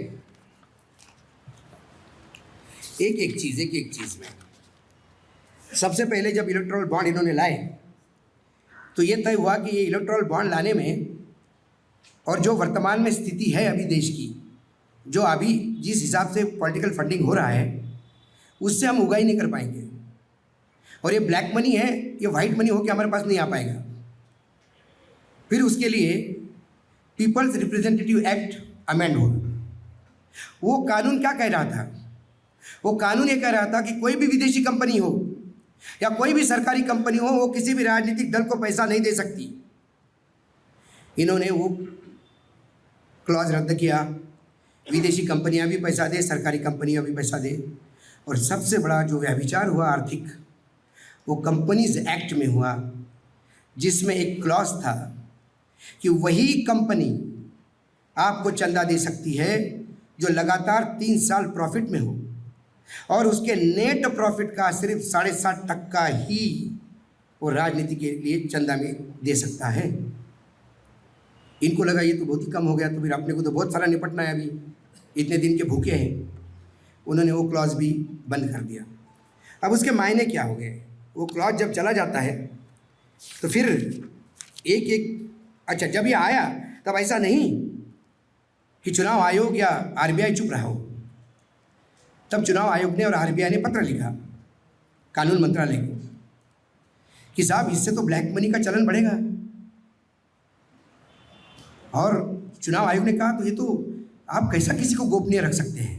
एक एक चीज़ में। सबसे पहले जब इलेक्टोरल बॉन्ड इन्होंने लाए तो ये तय हुआ कि ये इलेक्टोरल बॉन्ड लाने में, और जो वर्तमान में स्थिति है अभी देश की, जो अभी जिस हिसाब से पॉलिटिकल फंडिंग हो रहा है उससे हम उगाही नहीं कर पाएंगे। और ये ब्लैक मनी है, ये वाइट मनी होकर हमारे पास नहीं आ पाएगा। फिर उसके लिए पीपल्स रिप्रेजेंटेटिव एक्ट अमेंड होगा। वो कानून क्या कह रहा था? वो कानून ये कह रहा था कि कोई भी विदेशी कंपनी हो या कोई भी सरकारी कंपनी हो, वो किसी भी राजनीतिक दल को पैसा नहीं दे सकती। इन्होंने वो क्लॉज रद्द किया, विदेशी कंपनियां भी पैसा दे, सरकारी कंपनियां भी पैसा दे। और सबसे बड़ा जो व्यभिचार हुआ आर्थिक, वो कंपनीज एक्ट में हुआ, जिसमें एक क्लॉज था कि वही कंपनी आपको चंदा दे सकती है जो लगातार 3 साल प्रॉफिट में हो, और उसके नेट प्रॉफिट का सिर्फ 7.5% ही वो राजनीति के लिए चंदा में दे सकता है। इनको लगा ये तो बहुत ही कम हो गया, तो फिर अपने को तो बहुत सारा निपटना है, अभी इतने दिन के भूखे हैं। उन्होंने वो क्लॉज भी बंद कर दिया। अब उसके मायने क्या हो गए, वो क्लॉज जब चला जाता है तो फिर एक एक, अच्छा जब ये आया तब ऐसा नहीं कि चुनाव आयोग या आरबीआई चुप रहा हो, तब चुनाव आयोग ने और आरबीआई ने पत्र लिखा कानून मंत्रालय को कि साहब इससे तो ब्लैक मनी का चलन बढ़ेगा। और चुनाव आयोग ने कहा तो ये तो आप कैसा किसी को गोपनीय रख सकते हैं।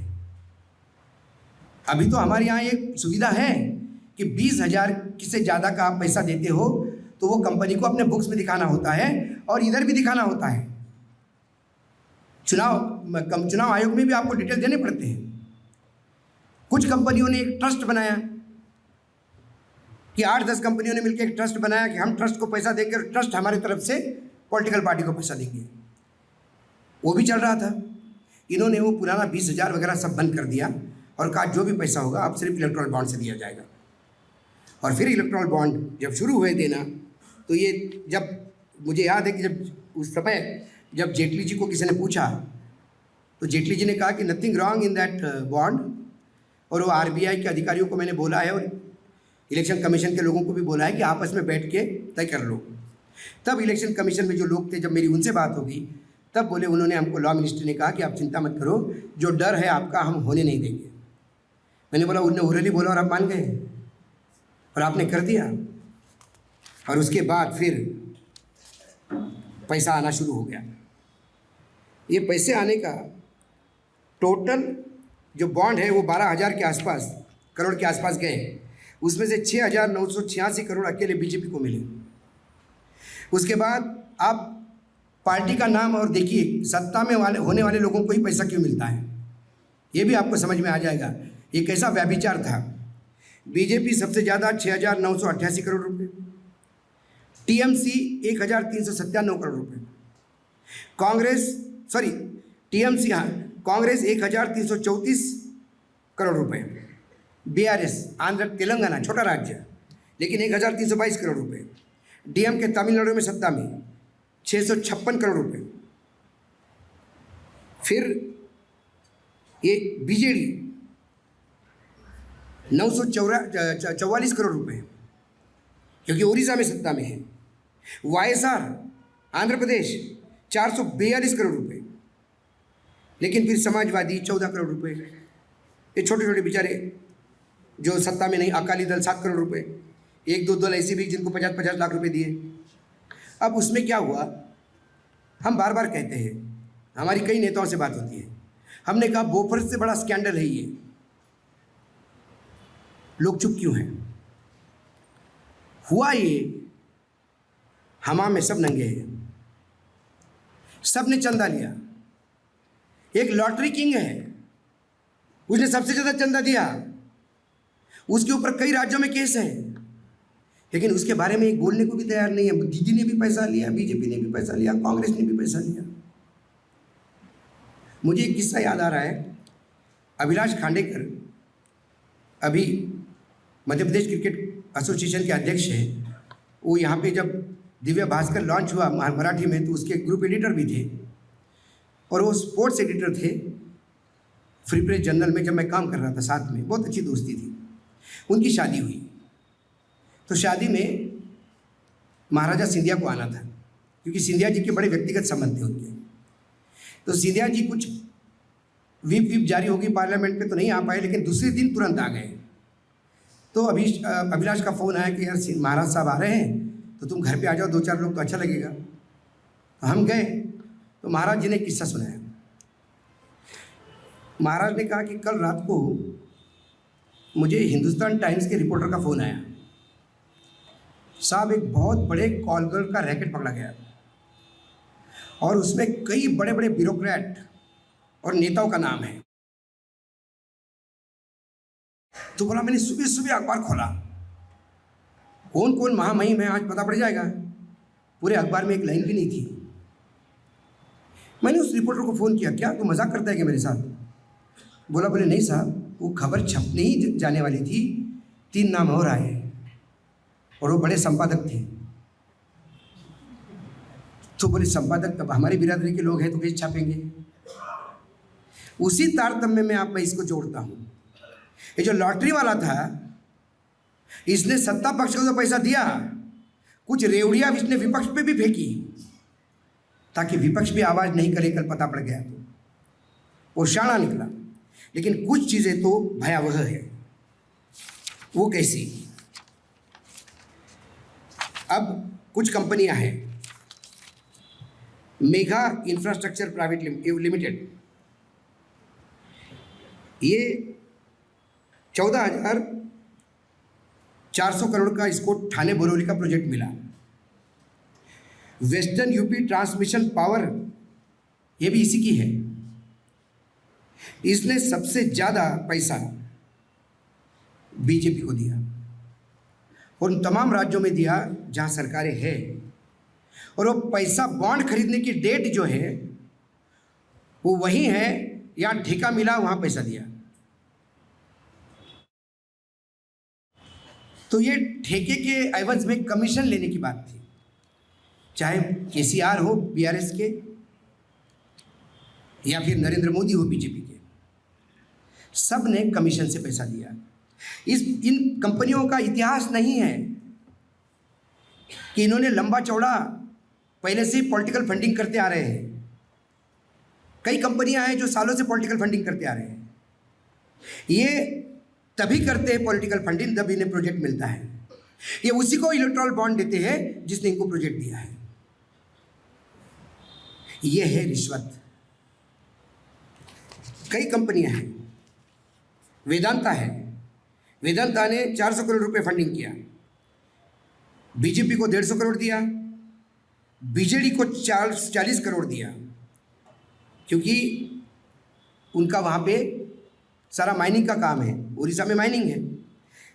अभी तो हमारे यहाँ एक सुविधा है कि 20,000 से ज़्यादा का आप पैसा देते हो तो वो कंपनी को अपने बुक्स में दिखाना होता है और इधर भी दिखाना होता है। चुनाव आयोग में भी आपको डिटेल देने पड़ते हैं। कुछ कंपनियों ने एक ट्रस्ट बनाया कि 8-10 कंपनियों ने मिलकर एक ट्रस्ट बनाया कि हम ट्रस्ट को पैसा देंगे और ट्रस्ट हमारी तरफ से पॉलिटिकल पार्टी को पैसा देंगे। वो भी चल रहा था। इन्होंने वो पुराना 20,000 वगैरह सब बंद कर दिया और कहा जो भी पैसा होगा अब सिर्फ इलेक्ट्रॉल बॉन्ड से दिया जाएगा। और फिर इलेक्ट्रॉल बॉन्ड जब शुरू हुए देना, तो ये जब मुझे याद है कि जब उस समय जब जेटली जी को किसी ने पूछा तो जेटली जी ने कहा कि nothing wrong in that bond. और वो आरबीआई के अधिकारियों को मैंने बोला है और इलेक्शन कमीशन के लोगों को भी बोला है कि आपस में बैठ के तय कर लो। तब इलेक्शन कमीशन में जो लोग थे, जब मेरी उनसे बात होगी तब बोले, उन्होंने हमको लॉ मिनिस्टर ने कहा कि आप चिंता मत करो, जो डर है आपका हम होने नहीं देंगे। मैंने बोला उन्होंने ओरली बोला और आप मान गए और आपने कर दिया। और उसके बाद फिर पैसा आना शुरू हो गया। ये पैसे आने का टोटल जो बॉन्ड है वो 12,000 के आसपास करोड़ के आसपास गए। उसमें से 6,986 करोड़ अकेले बीजेपी को मिले। उसके बाद आप पार्टी का नाम और देखिए सत्ता में होने वाले लोगों को ही पैसा क्यों मिलता है, ये भी आपको समझ में आ जाएगा। ये कैसा व्यभिचार था। बीजेपी सबसे ज़्यादा 6,988 करोड़ रुपए, टीएमसी 1,397 करोड़ रुपए, कांग्रेस 1,334 करोड़ रुपए, बीआरएस आंध्र तेलंगाना छोटा राज्य लेकिन 1,322 करोड़ रुपए, डीएमके तमिलनाडु में सत्ता में 656 करोड़ रुपए, फिर ये बीजेडी 944 करोड़ रुपए क्योंकि उड़ीसा में सत्ता में है, वाईएसआर आंध्र प्रदेश 442 करोड़ रुपए, लेकिन फिर समाजवादी 14 करोड़ रुपए, ये छोटे छोटे बेचारे जो सत्ता में नहीं, अकाली दल 7 करोड़ रुपए, एक दो दल ऐसे भी जिनको 50-50 लाख रुपए दिए। अब उसमें क्या हुआ, हम बार बार कहते हैं, हमारी कई नेताओं से बात होती है, हमने कहा बोफर्स से बड़ा स्कैंडल है ये, लोग चुप क्यों हैं। हुआ ये, हमाम में सब नंगे हैं, सब ने चंदा लिया। एक लॉटरी किंग है, उसने सबसे ज़्यादा चंदा दिया, उसके ऊपर कई राज्यों में केस है, लेकिन उसके बारे में एक बोलने को भी तैयार नहीं है। दीदी ने भी पैसा लिया, बीजेपी ने भी पैसा लिया, कांग्रेस ने भी पैसा लिया। मुझे एक किस्सा याद आ रहा है। अभिलाष खांडेकर अभी मध्य प्रदेश क्रिकेट एसोसिएशन के अध्यक्ष हैं। वो यहाँ पे जब दिव्य भास्कर लॉन्च हुआ मराठी में तो उसके ग्रुप एडिटर भी थे और वो स्पोर्ट्स एडिटर थे फ्री प्रेस जर्नल में। जब मैं काम कर रहा था साथ में, बहुत अच्छी दोस्ती थी। उनकी शादी हुई तो शादी में महाराजा सिंधिया को आना था क्योंकि सिंधिया जी के बड़े व्यक्तिगत संबंध थे उनके। तो सिंधिया जी कुछ व्हिप जारी होगी पार्लियामेंट में तो नहीं आ पाए, लेकिन दूसरे दिन तुरंत आ गए। तो अभिलाष का फ़ोन आया कि यार महाराज साहब आ रहे हैं तो तुम घर पे आ जाओ, 2-4 लोग तो अच्छा लगेगा। हम गए तो महाराज जी ने किस्सा सुनाया। महाराज ने कहा कि कल रात को मुझे हिंदुस्तान टाइम्स के रिपोर्टर का फ़ोन आया, साहब एक बहुत बड़े कॉल गर्ल का रैकेट पकड़ा गया और उसमें कई बड़े बड़े ब्यूरोक्रेट और नेताओं का नाम है। तो बोला, मैंने सुबह सुबह अखबार खोला, कौन कौन महामहिम है आज पता पड़ जाएगा। पूरे अखबार में एक लाइन भी नहीं थी। मैंने उस रिपोर्टर को फ़ोन किया, क्या तू मजाक करता है क्या मेरे साथ। बोले नहीं साहब, वो खबर छपने ही जाने वाली थी, 3 नाम और आए और वो बड़े संपादक थे। तो बोले संपादक तब हमारी बिरादरी के लोग हैं तो कैसे छापेंगे। उसी तारतम्य में मैं इसको जोड़ता हूँ। ये जो लॉटरी वाला था, इसने सत्ता पक्ष को तो पैसा दिया, कुछ रेवड़ियां इसने विपक्ष पे भी फेंकी ताकि विपक्ष भी आवाज नहीं करे, कल पता पड़ गया तो वो शाना निकला। लेकिन कुछ चीजें तो भयावह है। वो कैसी? अब कुछ कंपनियां हैं, मेगा इंफ्रास्ट्रक्चर प्राइवेट लिमिटेड, ये 14,400 करोड़ का इसको ठाणे बोरिवली का प्रोजेक्ट मिला। वेस्टर्न यूपी ट्रांसमिशन पावर, ये भी इसी की है। इसने सबसे ज्यादा पैसा बीजेपी को दिया और उन तमाम राज्यों में दिया जहां सरकारें हैं। और वो पैसा बॉन्ड खरीदने की डेट जो है वो वही है, यहां ठेका मिला वहां पैसा दिया। तो ये ठेके के एवज में कमीशन लेने की बात थी, चाहे केसीआर हो बीआरएस के या फिर नरेंद्र मोदी हो बीजेपी के, सब ने कमीशन से पैसा दिया। इन कंपनियों का इतिहास नहीं है कि इन्होंने लंबा चौड़ा पहले से ही पॉलिटिकल फंडिंग करते आ रहे हैं। कई कंपनियां हैं जो सालों से पॉलिटिकल फंडिंग करते आ रहे हैं। ये तभी करते हैं पॉलिटिकल फंडिंग जब इन्हें प्रोजेक्ट मिलता है। ये उसी को इलेक्टोरल बॉन्ड देते हैं जिसने इनको प्रोजेक्ट दिया है। ये है रिश्वत। कई कंपनियां हैं, वेदांता है, वेदांता ने 400 करोड़ रुपए फंडिंग किया, बीजेपी को 150 करोड़ दिया, बीजेडी को 40 करोड़ दिया, क्योंकि उनका वहाँ पे सारा माइनिंग का काम है, उड़ीसा में माइनिंग है।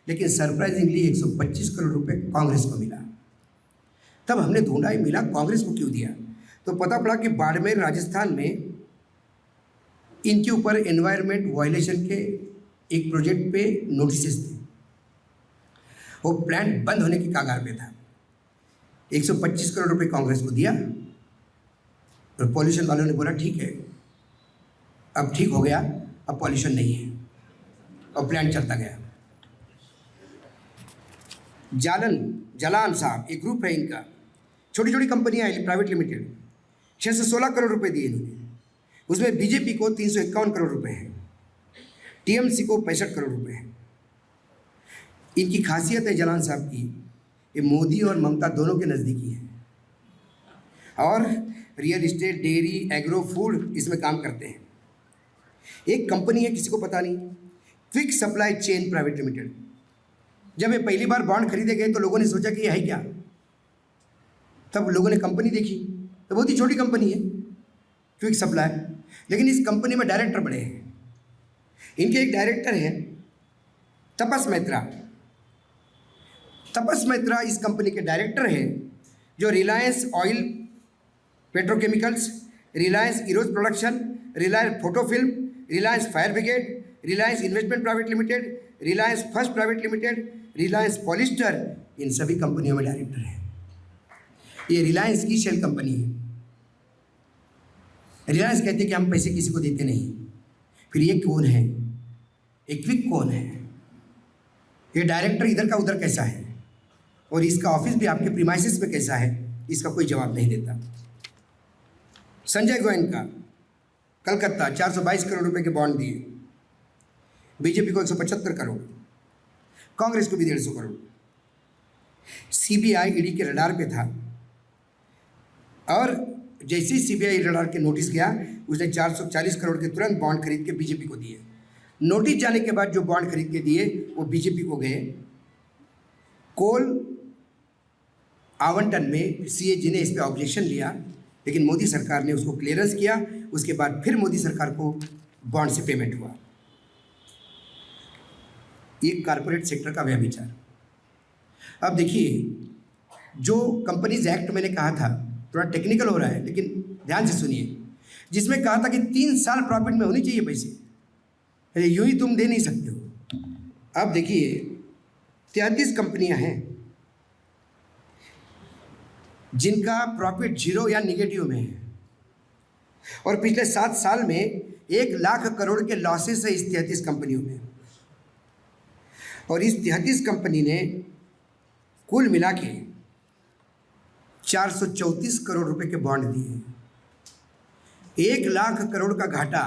लेकिन सरप्राइजिंगली 125 करोड़ रुपए कांग्रेस को मिला। तब हमने ढूंढा ये मिला कांग्रेस को क्यों दिया, तो पता पड़ा कि बाड़मेर राजस्थान में इनके ऊपर एनवायरनमेंट वायलेशन के एक प्रोजेक्ट पे नोटिसेस थे। वो प्लांट बंद होने की कगार पे था। 125 करोड़ रुपए कांग्रेस को दिया और पॉल्यूशन वालों ने बोला ठीक है, अब ठीक हो गया, अब पॉल्यूशन नहीं है, और प्लांट चलता गया। जलान साहब एक ग्रुप है इनका, छोटी छोटी कंपनियां हैं प्राइवेट लिमिटेड, 616 करोड़ रुपए दिए इन्होंने। उसमें बीजेपी को 351 करोड़ रुपए है, टीएमसी को 65 करोड़ रुपए है। इनकी खासियत है जलान साहब की, ये मोदी और ममता दोनों के नज़दीकी है और real estate, dairy, agro, food इसमें काम करते हैं। एक कंपनी है, किसी को पता नहीं, quick supply chain private limited. जब ये पहली बार बॉन्ड खरीदे गए तो लोगों ने सोचा कि ये है क्या, तब लोगों ने कंपनी देखी तो बहुत ही छोटी कंपनी है क्विक सप्लाई, लेकिन इस कंपनी में डायरेक्टर बड़े हैं। इनके एक डायरेक्टर हैं तपस मैत्रा। तपस मैत्रा इस कंपनी के डायरेक्टर हैं जो Reliance oil petrochemicals, Reliance Eros production, Reliance photo film, Reliance fire brigade, Reliance investment private limited, Reliance first private limited, Reliance polyester, इन सभी कंपनियों में डायरेक्टर हैं। ये रिलायंस की शेल कंपनी है। रिलायंस कहते हैं कि हम पैसे किसी को देते नहीं। फिर ये कौन है, ये क्विक कौन है, ये डायरेक्टर इधर का उधर कैसा है, और इसका ऑफिस भी आपके प्रीमाइसेस में कैसा है, इसका कोई जवाब नहीं देता। संजय गोयन का कलकत्ता 422 करोड़ रुपए के बॉन्ड दिए, बीजेपी को 175 करोड़, कांग्रेस को भी 150 करोड़। सीबीआई ईडी के रडार पे था और जैसे ही सीबीआई रडार के नोटिस गया, उसने 440 करोड़ के तुरंत बॉन्ड खरीद के बीजेपी को दिए। नोटिस जाने के बाद जो बॉन्ड खरीद के दिए वो बीजेपी को गए। कोल आवंटन में सीएजी ने इस पर ऑब्जेक्शन लिया, लेकिन मोदी सरकार ने उसको क्लियरेंस किया। उसके बाद फिर मोदी सरकार को बॉन्ड से पेमेंट हुआ। ये कारपोरेट सेक्टर का व्यभिचार। अब देखिए, जो कंपनीज एक्ट मैंने कहा था, थोड़ा टेक्निकल हो रहा है लेकिन ध्यान से सुनिए, जिसमें कहा था कि 3 साल प्रॉफिट में होनी चाहिए पैसे, अरे यूं ही तुम दे नहीं सकते हो। अब देखिए 33 कंपनियां हैं जिनका प्रॉफिट जीरो या निगेटिव में है, और पिछले 7 साल में 1 लाख करोड़ के लॉसेस है इस 33 कंपनियों में। और इस 33 कंपनी ने कुल मिला के 434 करोड़ रुपए के बॉन्ड दिए। 1 लाख करोड़ का घाटा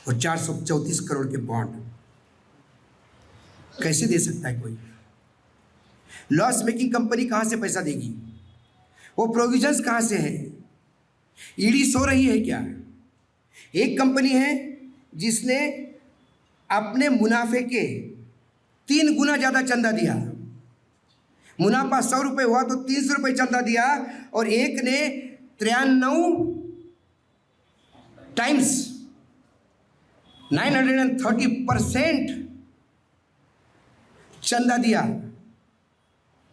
और 434 करोड़ के बॉन्ड कैसे दे सकता है कोई? लॉस मेकिंग कंपनी कहां से पैसा देगी? वो प्रोविजंस कहां से है? ईडी सो रही है क्या? एक कंपनी है जिसने अपने मुनाफे के 3 गुना ज़्यादा चंदा दिया। मुनाफा 100 रुपये हुआ तो 300 रुपये चंदा दिया, और एक ने 93 टाइम्स 930% चंदा दिया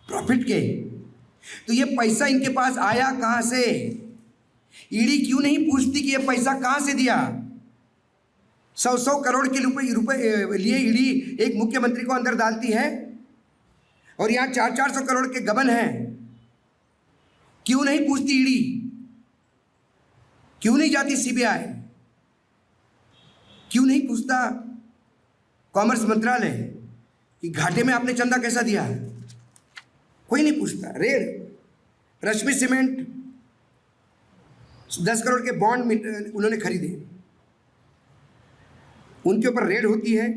प्रॉफिट के। तो ये पैसा इनके पास आया कहां से? ईडी क्यों नहीं पूछती कि ये पैसा कहां से दिया? 100 करोड़ के रुपए लिए ईडी एक मुख्यमंत्री को अंदर डालती है, और यहाँ 400 करोड़ के गबन हैं। क्यों नहीं पूछती ईडी? क्यों नहीं जाती सीबीआई? क्यों नहीं पूछता कॉमर्स मंत्रालय कि घाटे में आपने चंदा कैसा दिया? कोई नहीं पूछता। रेड रश्मि सीमेंट 10 करोड़ के बॉन्ड उन्होंने खरीदे, उनके ऊपर रेड होती है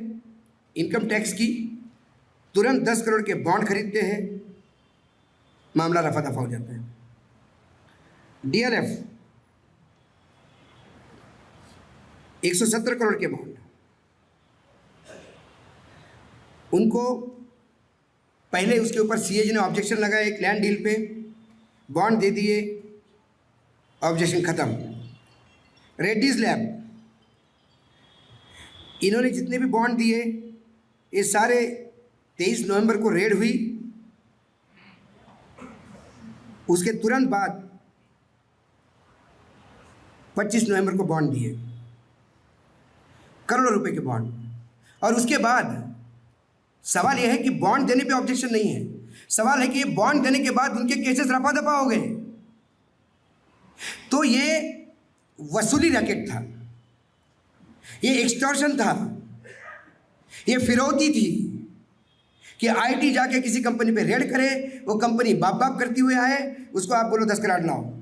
इनकम टैक्स की, तुरंत 10 करोड़ के बॉन्ड खरीदते हैं, मामला रफा दफा हो जाता है। डीएलएफ 170 करोड़ के बॉन्ड, उनको पहले उसके ऊपर सीएजी ने ऑब्जेक्शन लगाया एक लैंड डील पे, बॉन्ड दे दिए, ऑब्जेक्शन खत्म। रेड्डीज लैब, इन्होंने जितने भी बॉन्ड दिए ये सारे 23 नवंबर को रेड हुई। उसके तुरंत बाद 25 नवंबर को बॉन्ड दिए, करोड़ों रुपए के बॉन्ड। और उसके बाद सवाल यह है कि बॉन्ड देने पे ऑब्जेक्शन नहीं है, सवाल है कि ये बॉन्ड देने के बाद उनके केसेस रफा दफा हो गए। तो ये वसूली रैकेट था, ये एक्सटॉर्शन था, ये फिरौती थी कि आईटी जाके किसी कंपनी पे रेड करे, वो कंपनी बाप बाप करती हुए आए, उसको आप बोलो 10 करोड़ लाओ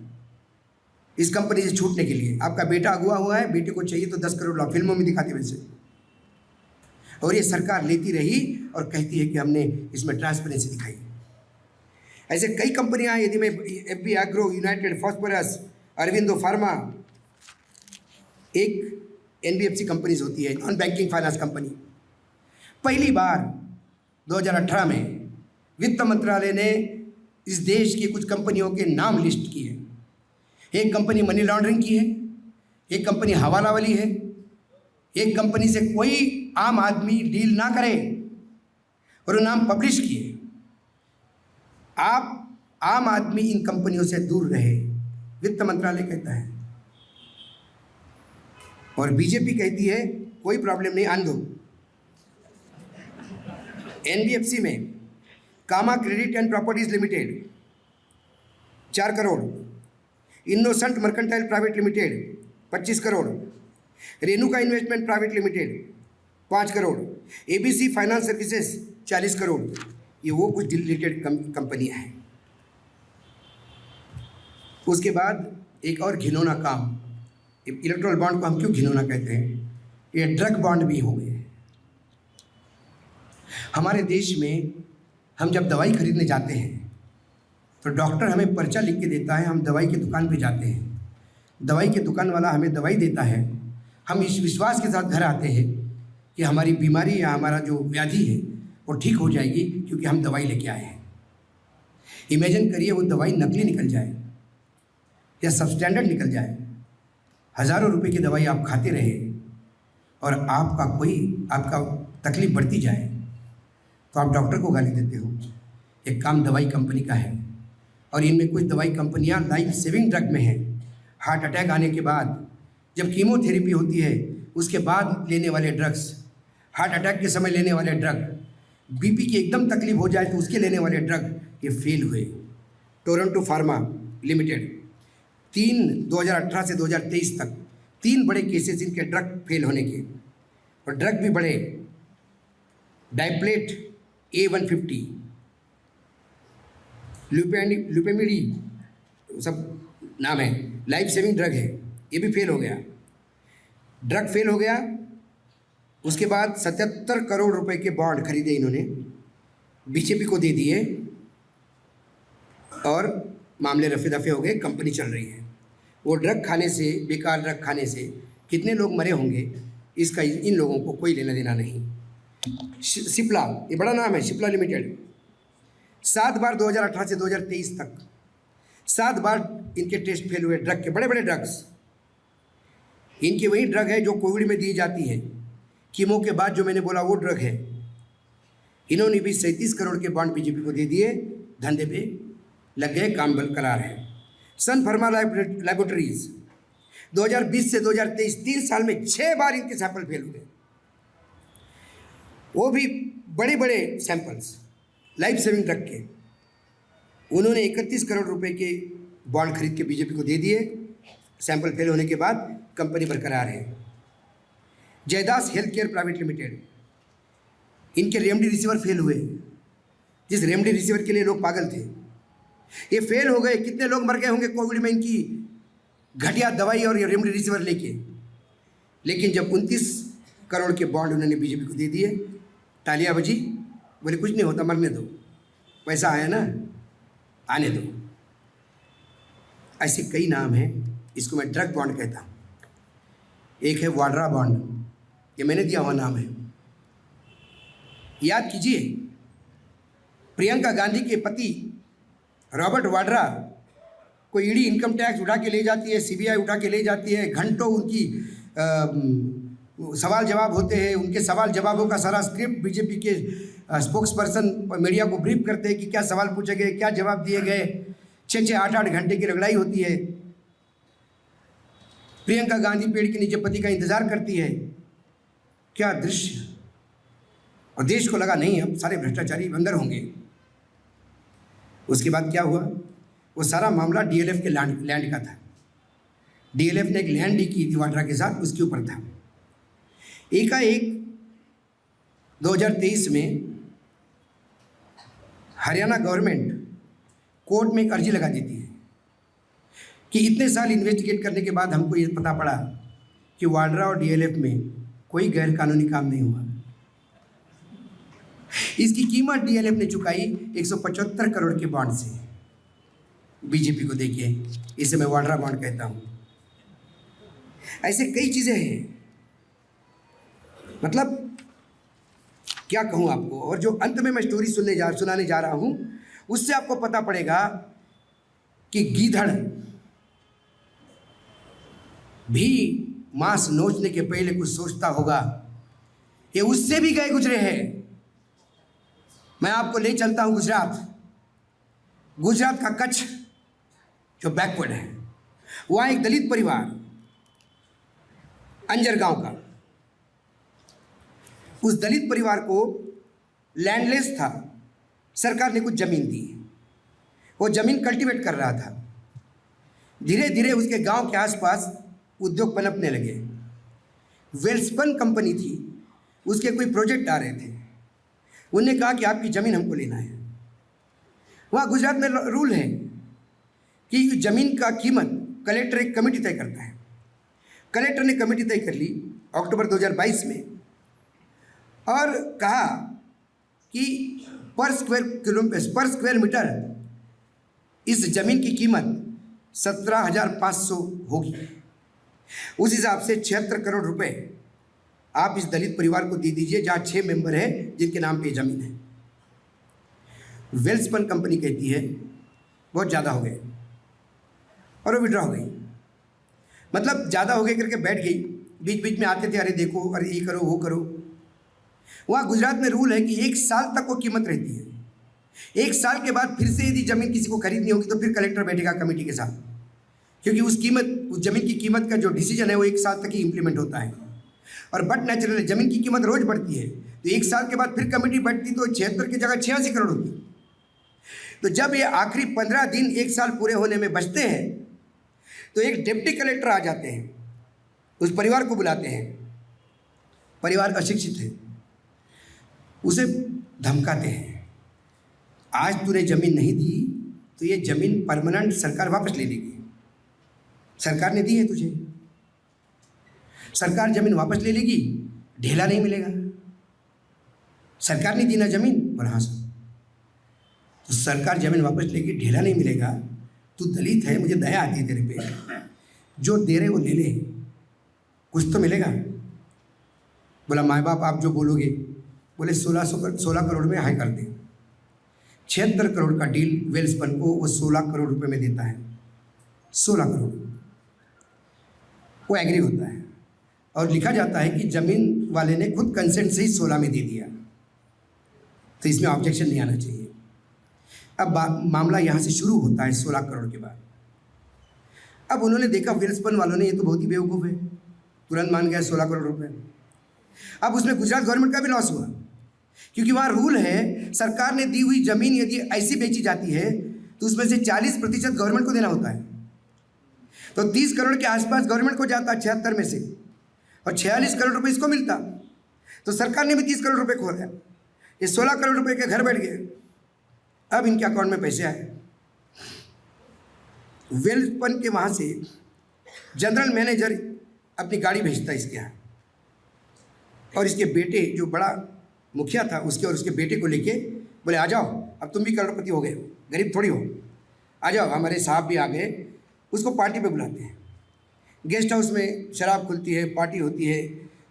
इस कंपनी से छूटने के लिए। आपका बेटा अगुआ हुआ है, बेटे को चाहिए तो 10 करोड़ लाओ, फिल्मों में दिखाते वैसे। और ये सरकार लेती रही और कहती है कि हमने इसमें ट्रांसपेरेंसी दिखाई। ऐसे कई कंपनियां हैं, यदि मैं FB agro, United phosphorus, Aurobindo pharma, एक एनबीएफसी कंपनीज होती है, नॉन बैंकिंग फाइनेंस कंपनी। पहली बार 2018 में वित्त मंत्रालय ने इस देश की कुछ कंपनियों के नाम लिस्ट किए। एक कंपनी मनी लॉन्ड्रिंग की है, एक कंपनी हवाला वाली है, एक कंपनी से कोई आम आदमी डील ना करे और वो नाम पब्लिश किए। आप आम आदमी इन कंपनियों से दूर रहे, वित्त मंत्रालय कहता है, और बीजेपी कहती है कोई प्रॉब्लम नहीं, आन दो। एनबीएफसी में Kama credit and properties limited 4 crore, innocent mercantile private limited 25 crore, Renuka investment private limited 5 crore, ABC finance services 40 crore. ये वो कुछ डिलीटेड कंपनियां हैं। उसके बाद एक और घिनौना काम, इलेक्ट्रल बॉन्ड को हम क्यों घिनौना कहते हैं, ये ड्रग बॉन्ड भी हो गए। हमारे देश में हम जब दवाई खरीदने जाते हैं तो डॉक्टर हमें पर्चा लिख के देता है, हम दवाई की दुकान पे जाते हैं, दवाई के दुकान वाला हमें दवाई देता है, हम इस विश्वास के साथ घर आते हैं कि हमारी बीमारी या हमारा जो व्याधि है वो ठीक हो जाएगी क्योंकि हम दवाई लेके आए हैं। इमेजिन करिए वो दवाई नकली निकल जाए या सबस्टैंडर्ड निकल जाए, हज़ारों रुपए की दवाई आप खाते रहे और आपका तकलीफ बढ़ती जाए, तो आप डॉक्टर को गाली देते हो। एक काम दवाई कंपनी का है, और इनमें कुछ दवाई कंपनियां लाइफ सेविंग ड्रग में हैं। हार्ट अटैक आने के बाद जब कीमोथेरेपी होती है उसके बाद लेने वाले ड्रग्स, हार्ट अटैक के समय लेने वाले ड्रग, बीपी की एकदम तकलीफ हो जाए तो उसके लेने वाले ड्रग, ये फेल हुए। टोरंटो फार्मा लिमिटेड, 2018 से 2023 तक 3 बड़े केसेस इनके ड्रग फेल होने के, और ड्रग भी बड़े, डाइप्लेट A150, ल्यूपेमिडी सब नाम है, लाइफ सेविंग ड्रग है, ये भी फेल हो गया। ड्रग फेल हो गया, उसके बाद 77 करोड़ रुपए के बॉन्ड खरीदे इन्होंने, बीजेपी को दे दिए और मामले रफे दफे हो गए, कंपनी चल रही है। वो ड्रग खाने से, बेकार ड्रग खाने से कितने लोग मरे होंगे, इसका इन लोगों को कोई लेना देना नहीं। सिप्ला, ये बड़ा नाम है, सिप्ला लिमिटेड, 7 बार 2018 से 2023 तक 7 बार इनके टेस्ट फेल हुए ड्रग के, बड़े बड़े ड्रग्स। इनकी वही ड्रग है जो कोविड में दी जाती है, कीमो के बाद जो मैंने बोला वो ड्रग है। इन्होंने भी 37 करोड़ के बॉन्ड बीजेपी को दे दिए, धंधे पे लग गए, काम बरकरार है। सन फार्मा लैबोरेटरीज 2020 से 2023 3 साल में 6 बार इनके सैंपल फेल हुए, वो भी बड़े बड़े सैंपल्स लाइफ सेविंग ड्रग के। उन्होंने 31 करोड़ रुपए के बॉन्ड खरीद के बीजेपी को दे दिए, सैंपल फेल होने के बाद कंपनी बरकरार है। Jaydas health care private limited, इनके रेमडेसिविर फेल हुए, जिस रेमडेसिविर के लिए लोग पागल थे, ये फेल हो गए। कितने लोग मर गए होंगे कोविड में इनकी घटिया दवाई और ये रेमडेसिविर लेके। लेकिन जब 29 करोड़ के बॉन्ड उन्होंने बीजेपी को दे दिए, तालियां बजी, बोले कुछ नहीं होता, मरने दो, पैसा आया ना, आने दो। ऐसे कई नाम हैं, इसको मैं ड्रग बॉन्ड कहता हूँ। एक है वाड्रा बॉन्ड, ये मैंने दिया हुआ नाम है, याद कीजिए। प्रियंका गांधी के पति रॉबर्ट वाड्रा को ईडी इनकम टैक्स उठा के ले जाती है, सीबीआई उठा के ले जाती है, घंटों उनकी सवाल जवाब होते हैं। उनके सवाल जवाबों का सारा स्क्रिप्ट बीजेपी के स्पोक्स पर्सन मीडिया को ब्रीफ करते हैं कि क्या सवाल पूछे गए, क्या जवाब दिए गए। 6-6, 8-8 घंटे की रगड़ाई होती है। प्रियंका गांधी पेड़ के नीचे पति का इंतजार करती है, क्या दृश्य। और देश को लगा नहीं अब सारे भ्रष्टाचारी अंदर होंगे। उसके बाद क्या हुआ, वो सारा मामला डीएलएफ के लैंड का था। डीएलएफ ने एक लैंड डी की थी वाड्रा के साथ, उसके ऊपर था। एकाएक 2023 में हरियाणा गवर्नमेंट कोर्ट में एक अर्जी लगा देती है कि इतने साल इन्वेस्टिगेट करने के बाद हमको ये पता पड़ा कि वाड्रा और डीएलएफ में कोई गैर कानूनी काम नहीं हुआ। इसकी कीमत डीएलएफ ने चुकाई 175 करोड़ के बॉन्ड से बीजेपी को देके। इसे मैं वाड्रा बॉन्ड कहता हूं। ऐसे कई चीजें हैं, मतलब क्या कहूं आपको। और जो अंत में मैं स्टोरी सुनाने जा रहा हूं, उससे आपको पता पड़ेगा कि गीधड़ भी मांस नोचने के पहले कुछ सोचता होगा। ये उससे भी गए गुजरे हैं। मैं आपको ले चलता हूं गुजरात का कच्छ जो बैकवर्ड है, वहां एक दलित परिवार अंजर गांव का, उस दलित परिवार को लैंडलेस था, सरकार ने कुछ जमीन दी। वो जमीन कल्टीवेट कर रहा था। धीरे धीरे उसके गांव के आसपास उद्योग पनपने लगे। वेल्सपन कंपनी थी, उसके कोई प्रोजेक्ट आ रहे थे। उन्होंने कहा कि आपकी ज़मीन हमको लेना है। वहाँ गुजरात में रूल है कि ज़मीन का कीमत कलेक्टर एक कमेटी तय करता है। कलेक्टर ने कमेटी तय कर ली अक्टूबर 2022 में और कहा कि पर स्क्वायर मीटर इस ज़मीन की कीमत 17,500 होगी। उस हिसाब से 76 करोड़ रुपए आप इस दलित परिवार को दे दीजिए, जहाँ 6 मेंबर हैं जिनके नाम पे ज़मीन है। वेल्सपन कंपनी कहती है बहुत ज़्यादा हो गए और वो विड्रॉ हो गई। मतलब ज़्यादा हो गए करके बैठ गई। बीच बीच में आते थे, अरे देखो, अरे ये करो, वो करो। वहाँ गुजरात में रूल है कि 1 साल तक वो कीमत रहती है। 1 साल के बाद फिर से यदि ज़मीन किसी को खरीदनी होगी तो फिर कलेक्टर बैठेगा कमेटी के साथ, क्योंकि उस ज़मीन की कीमत का जो डिसीजन है वो 1 साल तक ही इंप्लीमेंट होता है। और बट नेचुरली ज़मीन की कीमत रोज़ बढ़ती है, तो 1 साल के बाद फिर कमेटी बैठती तो 76 की जगह 86 करोड़ होती। तो जब ये आखिरी 15 दिन 1 साल पूरे होने में बचते हैं तो एक डिप्टी कलेक्टर आ जाते हैं, उस परिवार को बुलाते हैं, परिवार अशिक्षित है, उसे धमकाते हैं, आज तूने ज़मीन नहीं दी तो ये ज़मीन परमानेंट सरकार वापस ले लेगी। सरकार ने दी है तुझे, सरकार ज़मीन वापस ले लेगी, ढेला नहीं मिलेगा। सरकार ने दी ना ज़मीन, बोला हाँ सर। तो सरकार ज़मीन वापस लेगी, ढेला नहीं मिलेगा, तू दलित है, मुझे दया आती है तेरे पे, जो दे रहे वो ले ले, कुछ तो मिलेगा। बोला माँ बाप आप जो बोलोगे। बोले 16 करोड़ में हाई कर दे। 76 करोड़ का डील वेलस्पन को वो 16 करोड़ रुपए में देता है, 16 करोड़। वो एग्री होता है और लिखा जाता है कि ज़मीन वाले ने खुद कंसेंट से ही 16 में दे दिया, तो इसमें ऑब्जेक्शन नहीं आना चाहिए। अब मामला यहाँ से शुरू होता है 16 करोड़ के बाद। अब उन्होंने देखा वेलस्पन वालों ने, ये तो बहुत ही बेवकूफ़ है, तुरंत मान गया 16 करोड़ रुपए। अब उसमें गुजरात गवर्नमेंट का भी लॉस हुआ, क्योंकि वहाँ रूल है सरकार ने दी हुई ज़मीन यदि ऐसी बेची जाती है तो उसमें से 40% गवर्नमेंट को देना होता है। तो 30 करोड़ के आसपास गवर्नमेंट को जाता 76 में से, और 46 करोड़ रुपए इसको मिलता। तो सरकार ने भी 30 करोड़ रुपए खो लिया, ये 16 करोड़ रुपए के घर बैठ गए। अब इनके अकाउंट में पैसे आए। वेलस्पन के वहाँ से जनरल मैनेजर अपनी गाड़ी भेजता है इसके यहाँ, और इसके बेटे जो बड़ा मुखिया था उसके और उसके बेटे को लेके बोले आ जाओ, अब तुम भी करोड़पति हो गए हो, गरीब थोड़ी हो, आ जाओ, हमारे साहब भी आ गए। उसको पार्टी पे बुलाते हैं, गेस्ट हाउस में शराब खुलती है, पार्टी होती है,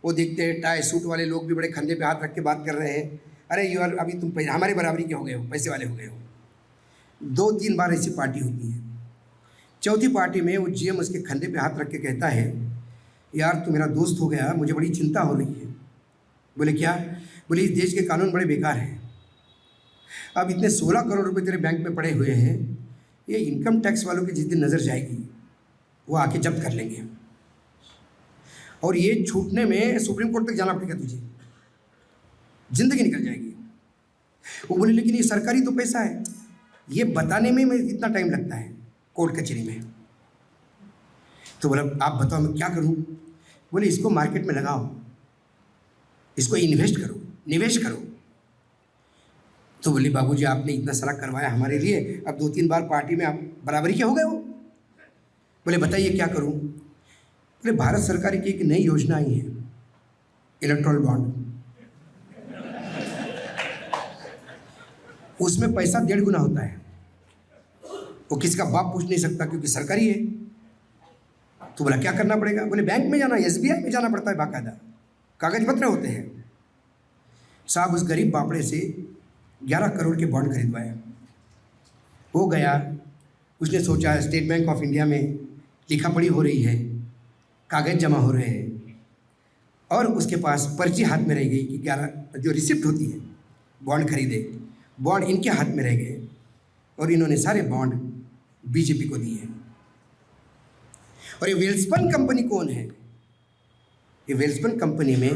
वो देखते हैं टाई सूट वाले लोग भी बड़े कंधे पे हाथ रख के बात कर रहे हैं, अरे यार अभी तुम हमारे बराबरी के हो गए हो, पैसे वाले हो गए हो। 2-3 बार ऐसी पार्टी होती है। चौथी पार्टी में वो जीएम उसके कंधे पे हाथ रख के कहता है, यार तू मेरा दोस्त हो गया, मुझे बड़ी चिंता हो रही है। बोले क्या? बोले इस देश के कानून बड़े बेकार हैं, अब इतने 16 करोड़ रुपए तेरे बैंक में पड़े हुए हैं, ये इनकम टैक्स वालों की जिस दिन नज़र जाएगी वो आके जब्त कर लेंगे, और ये छूटने में सुप्रीम कोर्ट तक जाना पड़ेगा तुझे, जिंदगी निकल जाएगी। वो बोले लेकिन ये सरकारी तो पैसा है, ये बताने में इतना टाइम लगता है कोर्ट कचहरी में। तो बोला आप बताओ मैं क्या करूं? बोले इसको मार्केट में लगाओ, इसको इन्वेस्ट करो, निवेश करो। तो बोले बाबूजी आपने इतना सारा करवाया हमारे लिए, अब 2-3 बार पार्टी में आप बराबरी के हो गए हो। बोले बताइए क्या करूं? बोले भारत सरकार की एक नई योजना आई है, इलेक्ट्रॉल बॉन्ड, उसमें पैसा 1.5 गुना होता है, वो किसी का बाप पूछ नहीं सकता क्योंकि सरकारी है। तो बोला क्या करना पड़ेगा? बोले बैंक में जाना, SBI में जाना पड़ता है, बाकायदा कागज पत्र होते हैं। साहब उस गरीब बापड़े से 11 करोड़ के बॉन्ड खरीदवाया। वो गया, उसने सोचा स्टेट बैंक ऑफ इंडिया में लिखा पढ़ी हो रही है, कागज जमा हो रहे हैं, और उसके पास पर्ची हाथ में रह गई कि 11 जो रिसिप्ट होती है बॉन्ड खरीदे, बॉन्ड इनके हाथ में रह गए, और इन्होंने सारे बॉन्ड बीजेपी को दिए। और ये वेलस्पन कंपनी कौन है? ये वेलस्पन कंपनी में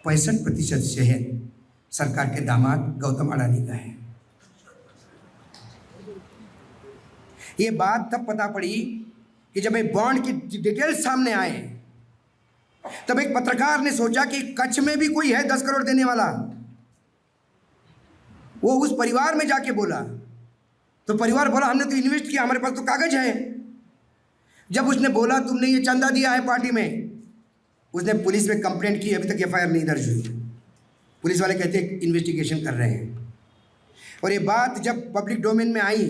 65% शेयर सरकार के दामाद गौतम अडानी का है। ये बात तब पता पड़ी कि जब एक बॉन्ड की डिटेल्स सामने आए, तब एक पत्रकार ने सोचा कि कच्छ में भी कोई है 10 करोड़ देने वाला। वो उस परिवार में जाके बोला, तो परिवार बोला हमने तो इन्वेस्ट किया, हमारे पास तो कागज है। जब उसने बोला तुमने ये चंदा दिया है पार्टी में, उसने पुलिस में कंप्लेंट की, अभी तक FIR नहीं दर्ज हुई। पुलिस वाले कहते हैं इन्वेस्टिगेशन कर रहे हैं। और ये बात जब पब्लिक डोमेन में आई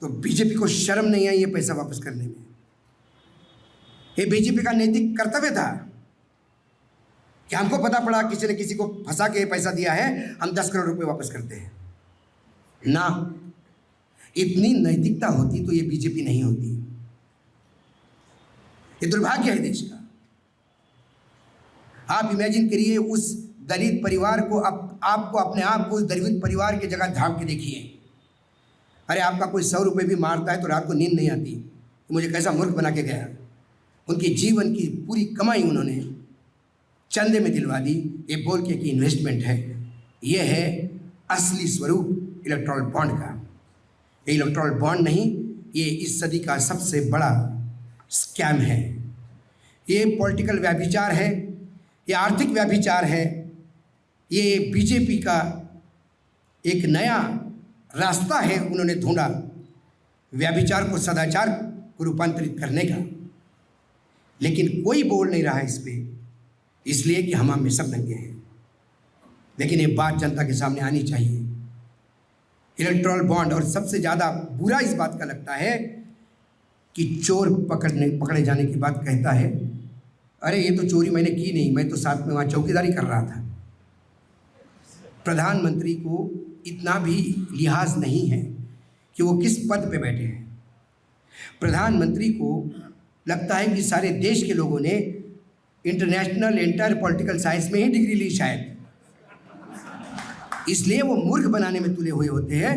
तो बीजेपी को शर्म नहीं आई ये पैसा वापस करने में। ये बीजेपी का नैतिक कर्तव्य था कि हमको पता पड़ा किसी ने किसी को फंसा के पैसा दिया है, हम 10 करोड़ रुपए वापस करते हैं ना। इतनी नैतिकता होती तो ये बीजेपी नहीं होती। ये दुर्भाग्य है देश का। आप इमेजिन करिए उस दलित परिवार को, आपको अपने आप को उस दलित परिवार की जगह झांक के देखिए। अरे आपका कोई 100 रुपये भी मारता है तो रात को नींद नहीं आती, तो मुझे कैसा मूर्ख बना के गया। उनके जीवन की पूरी कमाई उन्होंने चंदे में दिलवा दी, ये बोल के कि इन्वेस्टमेंट है। ये है असली स्वरूप इलेक्ट्रॉल बॉन्ड का। ये इलेक्टोरल बॉन्ड नहीं, ये इस सदी का सबसे बड़ा स्कैम है। ये पॉलिटिकल व्यभिचार है, ये आर्थिक व्यभिचार है, ये बीजेपी का एक नया रास्ता है उन्होंने ढूंढा व्यभिचार को सदाचार को रूपांतरित करने का। लेकिन कोई बोल नहीं रहा इस पे, इसलिए कि हम में सब नंगे हैं। लेकिन ये बात जनता के सामने आनी चाहिए। इलेक्टोरल बॉन्ड, और सबसे ज़्यादा बुरा इस बात का लगता है कि चोर पकड़े जाने की बात कहता है, अरे ये तो चोरी मैंने की नहीं, मैं तो साथ में वहाँ चौकीदारी कर रहा था। प्रधानमंत्री को इतना भी लिहाज नहीं है कि वो किस पद पे बैठे हैं। प्रधानमंत्री को लगता है कि सारे देश के लोगों ने इंटरनेशनल इंटर पॉलिटिकल साइंस में ही डिग्री ली शायद, इसलिए वो मूर्ख बनाने में तुले हुए होते हैं।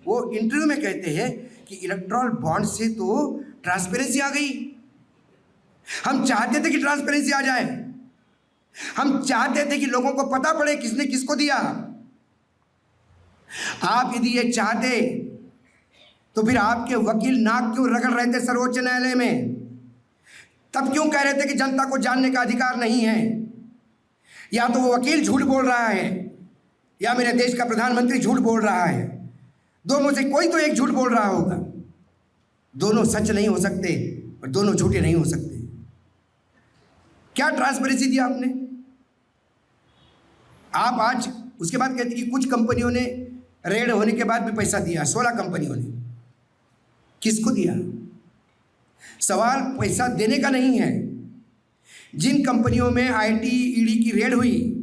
वो इंटरव्यू में कहते हैं कि इलेक्टोरल बॉन्ड से तो ट्रांसपेरेंसी आ गई। हम चाहते थे कि ट्रांसपेरेंसी आ जाए, हम चाहते थे कि लोगों को पता पड़े किसने किसको दिया। आप यदि ये चाहते तो फिर आपके वकील नाक क्यों रगड़ रहे थे सर्वोच्च न्यायालय में? तब क्यों कह रहे थे कि जनता को जानने का अधिकार नहीं है? या तो वो वकील झूठ बोल रहा है या मेरे देश का प्रधानमंत्री झूठ बोल रहा है। दोनों में से कोई तो एक झूठ बोल रहा होगा। दोनों सच नहीं हो सकते और दोनों झूठे नहीं हो सकते। क्या ट्रांसपेरेंसी दिया आपने? आप आज उसके बाद कहते कि कुछ कंपनियों ने रेड होने के बाद भी पैसा दिया, 16 कंपनियों ने। किसको दिया? सवाल पैसा देने का नहीं है। जिन कंपनियों में आईटी ईडी की रेड हुई,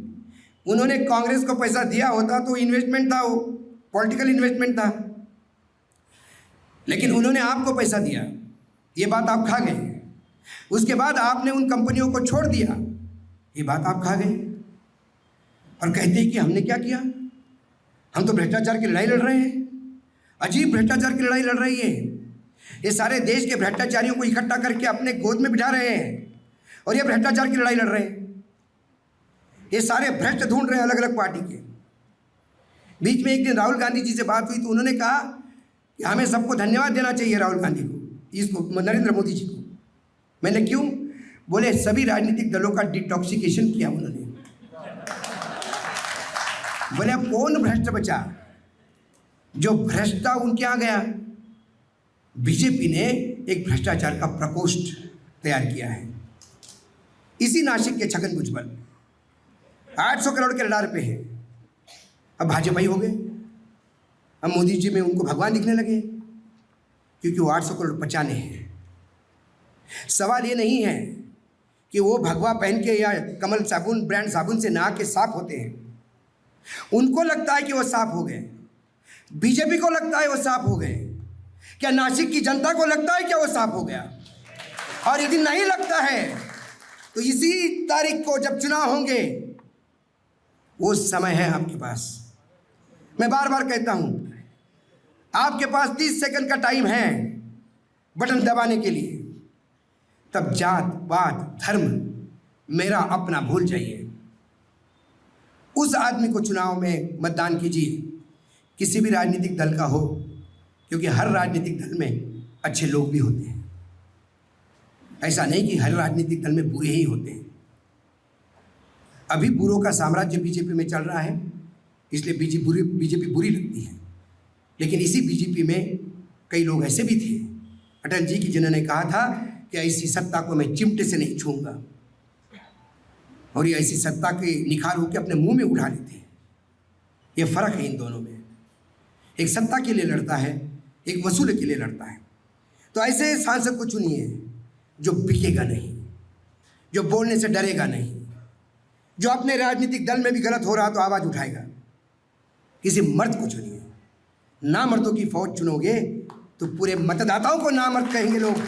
उन्होंने कांग्रेस को पैसा दिया होता तो इन्वेस्टमेंट था, वो पॉलिटिकल इन्वेस्टमेंट था। लेकिन उन्होंने आपको पैसा दिया, ये बात आप खा गए। उसके बाद आपने उन कंपनियों को छोड़ दिया, ये बात आप खा गए। और कहते हैं कि हमने क्या किया, हम तो भ्रष्टाचार की लड़ाई लड़ रहे हैं। अजीब भ्रष्टाचार की लड़ाई लड़ रही है। ये सारे देश के भ्रष्टाचारियों को इकट्ठा करके अपने गोद में बिठा रहे हैं और ये भ्रष्टाचार की लड़ाई लड़ रहे हैं। ये सारे भ्रष्ट ढूंढ रहे हैं अलग अलग पार्टी के। बीच में एक दिन राहुल गांधी जी से बात हुई तो उन्होंने कहा कि हमें सबको धन्यवाद देना चाहिए राहुल गांधी को, इसको नरेंद्र मोदी जी को। मैंने क्यों? बोले सभी राजनीतिक दलों का डिटॉक्सिकेशन किया उन्होंने। बोले अब कौन भ्रष्ट बचा? जो भ्रष्ट था उनके यहाँ गया। बीजेपी ने एक भ्रष्टाचार का प्रकोष्ठ तैयार किया है। इसी नासिक के छगन भुजबल 800 करोड़ के रडार पे है। अब भाजपाई हो गए, अब मोदी जी में उनको भगवान दिखने लगे क्योंकि वो 800 करोड़ पचाने हैं। सवाल ये नहीं है कि वो भगवा पहन के या कमल साबुन ब्रांड साबुन से नहा के साफ होते हैं। उनको लगता है कि वो साफ हो गए, बीजेपी को लगता है वो साफ हो गए। क्या नासिक की जनता को लगता है क्या वो साफ हो गया? और यदि नहीं लगता है तो इसी तारीख को जब चुनाव होंगे, वो समय है आपके पास। मैं बार बार कहता हूं, आपके पास 30 सेकंड का टाइम है बटन दबाने के लिए। तब जात पात धर्म मेरा अपना भूल जाइए। उस आदमी को चुनाव में मतदान कीजिए, किसी भी राजनीतिक दल का हो, क्योंकि हर राजनीतिक दल में अच्छे लोग भी होते हैं। ऐसा नहीं कि हर राजनीतिक दल में बुरे ही होते हैं। अभी बुरों का साम्राज्य बीजेपी में चल रहा है, इसलिए बीजेपी बुरी लगती है। लेकिन इसी बीजेपी में कई लोग ऐसे भी थे, अटल जी की, जिन्होंने कहा था कि ऐसी सत्ता को मैं चिमटे से नहीं छूऊंगा, और ये ऐसी सत्ता के निखार होकर अपने मुंह में उठा लेते हैं। ये फर्क है इन दोनों में। एक सत्ता के लिए लड़ता है, एक वसूल के लिए लड़ता है। तो ऐसे सांसद को चुनिए जो बिकेगा नहीं, जो बोलने से डरेगा नहीं, जो अपने राजनीतिक दल में भी गलत हो रहा तो आवाज़ उठाएगा। किसी मर्द को चुनिए। नामर्दों की फौज चुनोगे तो पूरे मतदाताओं को नामर्द कहेंगे लोग।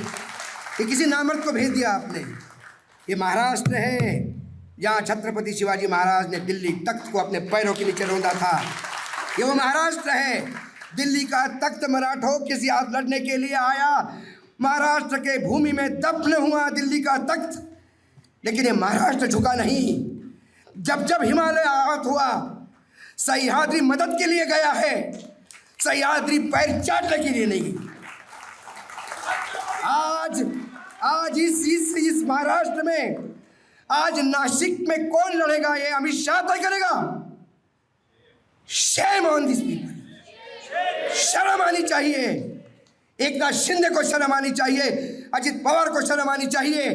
ये किसी नामर्द को भेज दिया आपने। ये महाराष्ट्र है जहाँ छत्रपति शिवाजी महाराज ने दिल्ली तख्त को अपने पैरों के नीचे रौंदा था। ये वो महाराष्ट्र है। दिल्ली का तख्त मराठों के साथ लड़ने के लिए आया, महाराष्ट्र के भूमि में दफन हुआ दिल्ली का तख्त। लेकिन ये महाराष्ट्र झुका नहीं। जब जब हिमालय आहत हुआ, सह्याद्री मदद के लिए गया है। सह्याद्री पैर चाटने के लिए नहीं गई। आज इस महाराष्ट्र में, आज नासिक में कौन लड़ेगा ये अमित शाह तय करेगा। Shame on this people. शर्म आनी चाहिए। एकनाथ शिंदे को शर्म आनी चाहिए, अजित पवार को शर्म आनी चाहिए।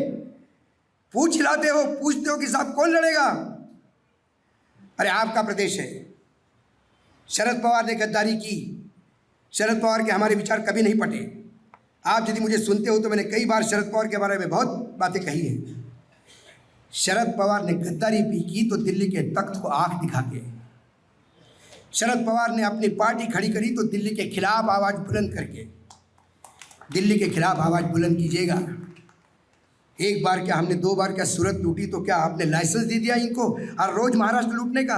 पूछ लाते हो, पूछते हो कि साहब कौन लड़ेगा। अरे आपका प्रदेश है। शरद पवार ने गद्दारी की। शरद पवार के हमारे विचार कभी नहीं पटे। आप यदि मुझे सुनते हो तो मैंने कई बार शरद पवार के बारे में बहुत बातें कही है। शरद पवार ने गद्दारी भी की तो दिल्ली के तख्त को आंख दिखा के। शरद पवार ने अपनी पार्टी खड़ी करी तो दिल्ली के खिलाफ आवाज़ बुलंद करके। दिल्ली के खिलाफ आवाज़ बुलंद कीजिएगा। एक बार क्या, हमने 2 बार क्या सूरत लूटी तो क्या आपने लाइसेंस दे दिया इनको हर रोज़ महाराष्ट्र लूटने का।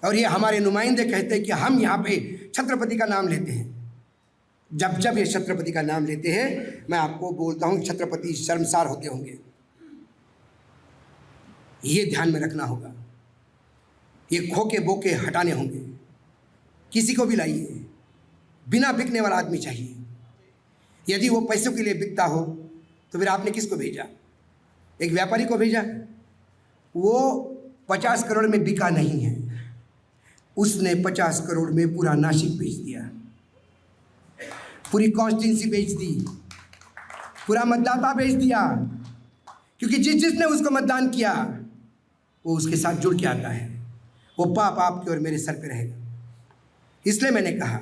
और ये हमारे नुमाइंदे कहते हैं कि हम यहाँ पे छत्रपति का नाम लेते हैं। जब जब ये छत्रपति का नाम लेते हैं, मैं आपको बोलता हूँ छत्रपति शर्मसार होते होंगे। ये ध्यान में रखना होगा। ये खोके बोके हटाने होंगे। किसी को भी लाइए, बिना बिकने वाला आदमी चाहिए। यदि वो पैसों के लिए बिकता हो तो फिर आपने किसको भेजा? एक व्यापारी को भेजा। वो 50 करोड़ में बिका नहीं है, उसने 50 करोड़ में पूरा नासिक बेच दिया, पूरी कॉन्स्टिट्यूंसी बेच दी, पूरा मतदाता बेच दिया। क्योंकि जिसने उसको मतदान किया वो उसके साथ जुड़ के आता है। वो पाप आपके और मेरे सर पे रहेगा। इसलिए मैंने कहा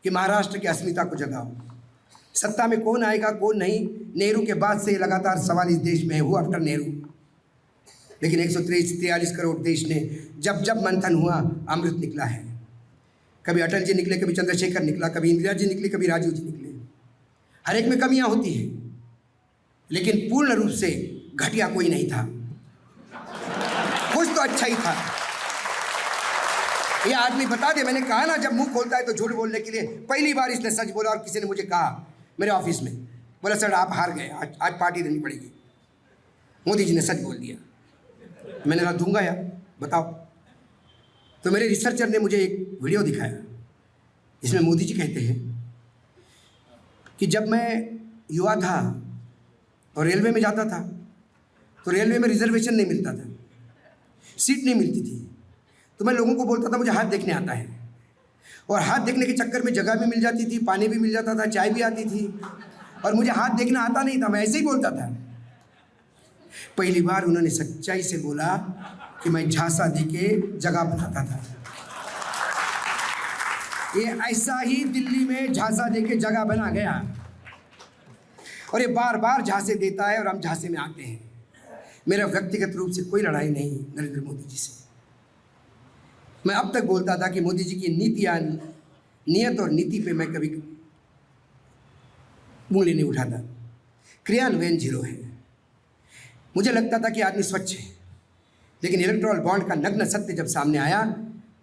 कि महाराष्ट्र की अस्मिता को जगाओ। सत्ता में कौन आएगा कौन नहीं, नेहरू के बाद से लगातार सवाल इस देश में है, हु आफ्टर नेहरू। लेकिन 143 करोड़ देश ने जब जब मंथन हुआ अमृत निकला है। कभी अटल जी निकले, कभी चंद्रशेखर निकला, कभी इंदिरा जी निकली, कभी राजीव जी निकले। हर एक में कमियां होती हैं, लेकिन पूर्ण रूप से घटिया कोई नहीं था। कुछ तो अच्छा ही था। ये आदमी बता दे, मैंने कहा ना, जब मुंह खोलता है तो झूठ बोलने के लिए। पहली बार इसने सच बोला। और किसी ने मुझे कहा मेरे ऑफिस में, बोला सर आप हार गए, आज पार्टी देनी पड़ेगी। मोदी जी ने सच बोल दिया। मैंने कहा दूंगा यार, बताओ। तो मेरे रिसर्चर ने मुझे एक वीडियो दिखाया, जिसमें मोदी जी कहते हैं कि जब मैं युवा था और रेलवे में जाता था तो रेलवे में रिजर्वेशन नहीं मिलता था, सीट नहीं मिलती थी। तो मैं लोगों को बोलता था मुझे हाथ देखने आता है। और हाथ देखने के चक्कर में जगह भी मिल जाती थी, पानी भी मिल जाता था, चाय भी आती थी। और मुझे हाथ देखना आता नहीं था, मैं ऐसे ही बोलता था। पहली बार उन्होंने सच्चाई से बोला कि मैं झांसा दे के जगह बनाता था। ये ऐसा ही दिल्ली में झांसा दे के जगह बना गया। और ये बार बार झांसे देता है और हम झांसे में आते हैं। मेरा व्यक्तिगत रूप से कोई लड़ाई नहीं नरेंद्र मोदी जी से। मैं अब तक बोलता था कि मोदी जी की नीतियाँ, नियत और नीति पे मैं कभी उंगली नहीं उठाता। क्रियान्वयन 0 है। मुझे लगता था कि आदमी स्वच्छ है, लेकिन इलेक्टोरल बॉन्ड का नग्न सत्य जब सामने आया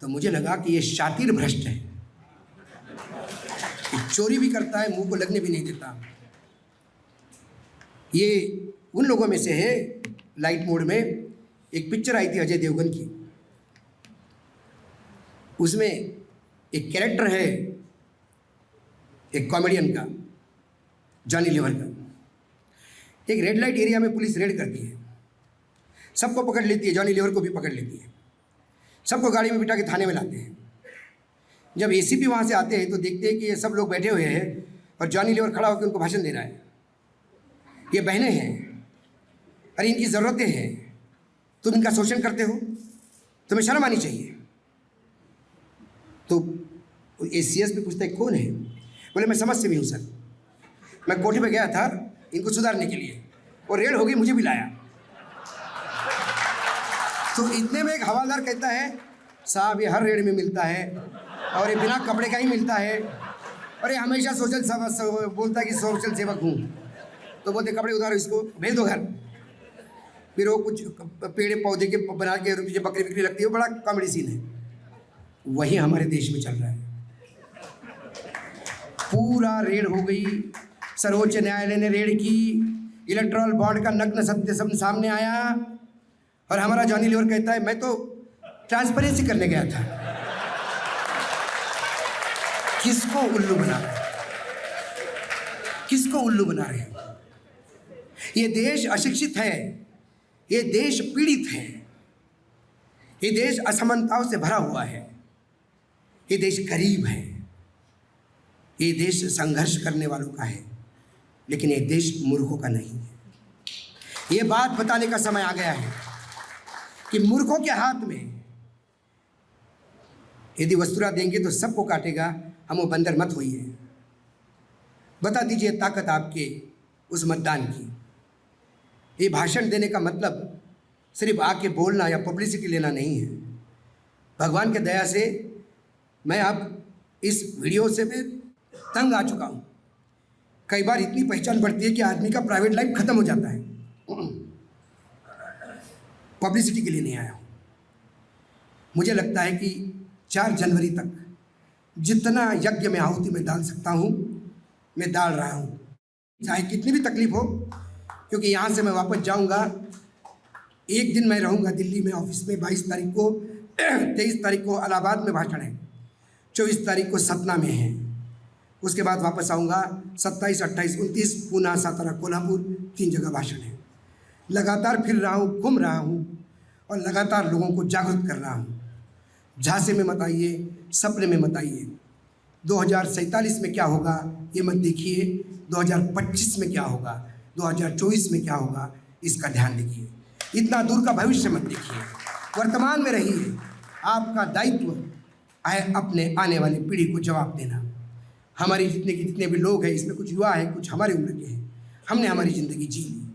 तो मुझे लगा कि ये शातिर भ्रष्ट है। ये चोरी भी करता है, मुंह को लगने भी नहीं देता। ये उन लोगों में से है। लाइट मोड में एक पिक्चर आई थी अजय देवगन की, उसमें एक कैरेक्टर है एक कॉमेडियन का, जॉनी लीवर का। एक रेड लाइट एरिया में पुलिस रेड करती है, सबको पकड़ लेती है, जॉनी लीवर को भी पकड़ लेती है, सबको गाड़ी में बिठा के थाने में लाते हैं। जब एसीपी वहाँ से आते हैं तो देखते हैं कि ये सब लोग बैठे हुए हैं और जॉनी लीवर खड़ा होकर उनको भाषण दे रहा है। ये बहनें हैं, अरे इनकी ज़रूरतें हैं, तुम इनका शोषण करते हो, तुम्हें शर्म आनी चाहिए। तो एसीएस भी पूछता है कौन है? बोले मैं समाज सेवी हूँ सर, मैं कोठी पे गया था इनको सुधारने के लिए, और रेड हो गई, मुझे भी लाया। तो इतने में एक हवालदार कहता है साहब ये हर रेड में मिलता है और ये बिना कपड़े का ही मिलता है, और ये हमेशा सोशल बोलता है कि सोशल सेवक हूँ। तो बोलते कपड़े उतारो, इसको भेज दो घर। फिर वो कुछ पेड़ पौधे के बना के पीछे बकरी बिक्री लगती है, बड़ा कॉमेडी सीन है। वही हमारे देश में चल रहा है। पूरा रेड हो गई, सर्वोच्च न्यायालय ने रेड की, इलेक्टोरल बॉन्ड का नग्न सत्य सब सामने आया, और हमारा जॉनी लीवर कहता है मैं तो ट्रांसपेरेंसी करने गया था। किसको उल्लू बना रहे हैं? किसको उल्लू बना रहे हैं? ये देश अशिक्षित है, ये देश पीड़ित है, ये देश असमानताओं से भरा हुआ है, ये देश गरीब है, ये देश संघर्ष करने वालों का है, लेकिन ये देश मूर्खों का नहीं है। ये बात बताने का समय आ गया है कि मूर्खों के हाथ में यदि वस्तुरा देंगे तो सबको काटेगा, हम वो बंदर मत होइए। बता दीजिए ताकत आपके उस मतदान की। ये भाषण देने का मतलब सिर्फ आके बोलना या पब्लिसिटी लेना नहीं है। भगवान के दया से मैं अब इस वीडियो से मैं तंग आ चुका हूँ। कई बार इतनी पहचान बढ़ती है कि आदमी का प्राइवेट लाइफ खत्म हो जाता है। पब्लिसिटी के लिए नहीं आया हूँ। मुझे लगता है कि 4 जनवरी तक जितना यज्ञ में आहुति में डाल सकता हूँ मैं डाल रहा हूँ, चाहे कितनी भी तकलीफ हो, क्योंकि यहाँ से मैं वापस जाऊँगा। एक दिन मैं रहूँगा दिल्ली में ऑफिस में। 22 तारीख को 23 तारीख को इलाहाबाद में भाषण है, 24 तारीख को सतना में है, उसके बाद वापस आऊँगा। 27, 28, 29 पूना, सातारा, कोल्हापुर 3 जगह भाषण है। लगातार फिर रहा हूँ, घूम रहा हूँ और लगातार लोगों को जागरूक कर रहा हूँ। झांसे में मत आइए, सपने में मत आइए। 2047 में क्या होगा ये मत देखिए, 2025 में क्या होगा, 2024 में क्या होगा इसका ध्यान देखिए। इतना दूर का भविष्य मत देखिए, वर्तमान में रहिए। आपका दायित्व है अपने आने वाली पीढ़ी को जवाब देना। हमारी जितने भी लोग हैं, इसमें कुछ युवा हैं, कुछ हमारे उम्र के हैं। हमने हमारी ज़िंदगी जी ली,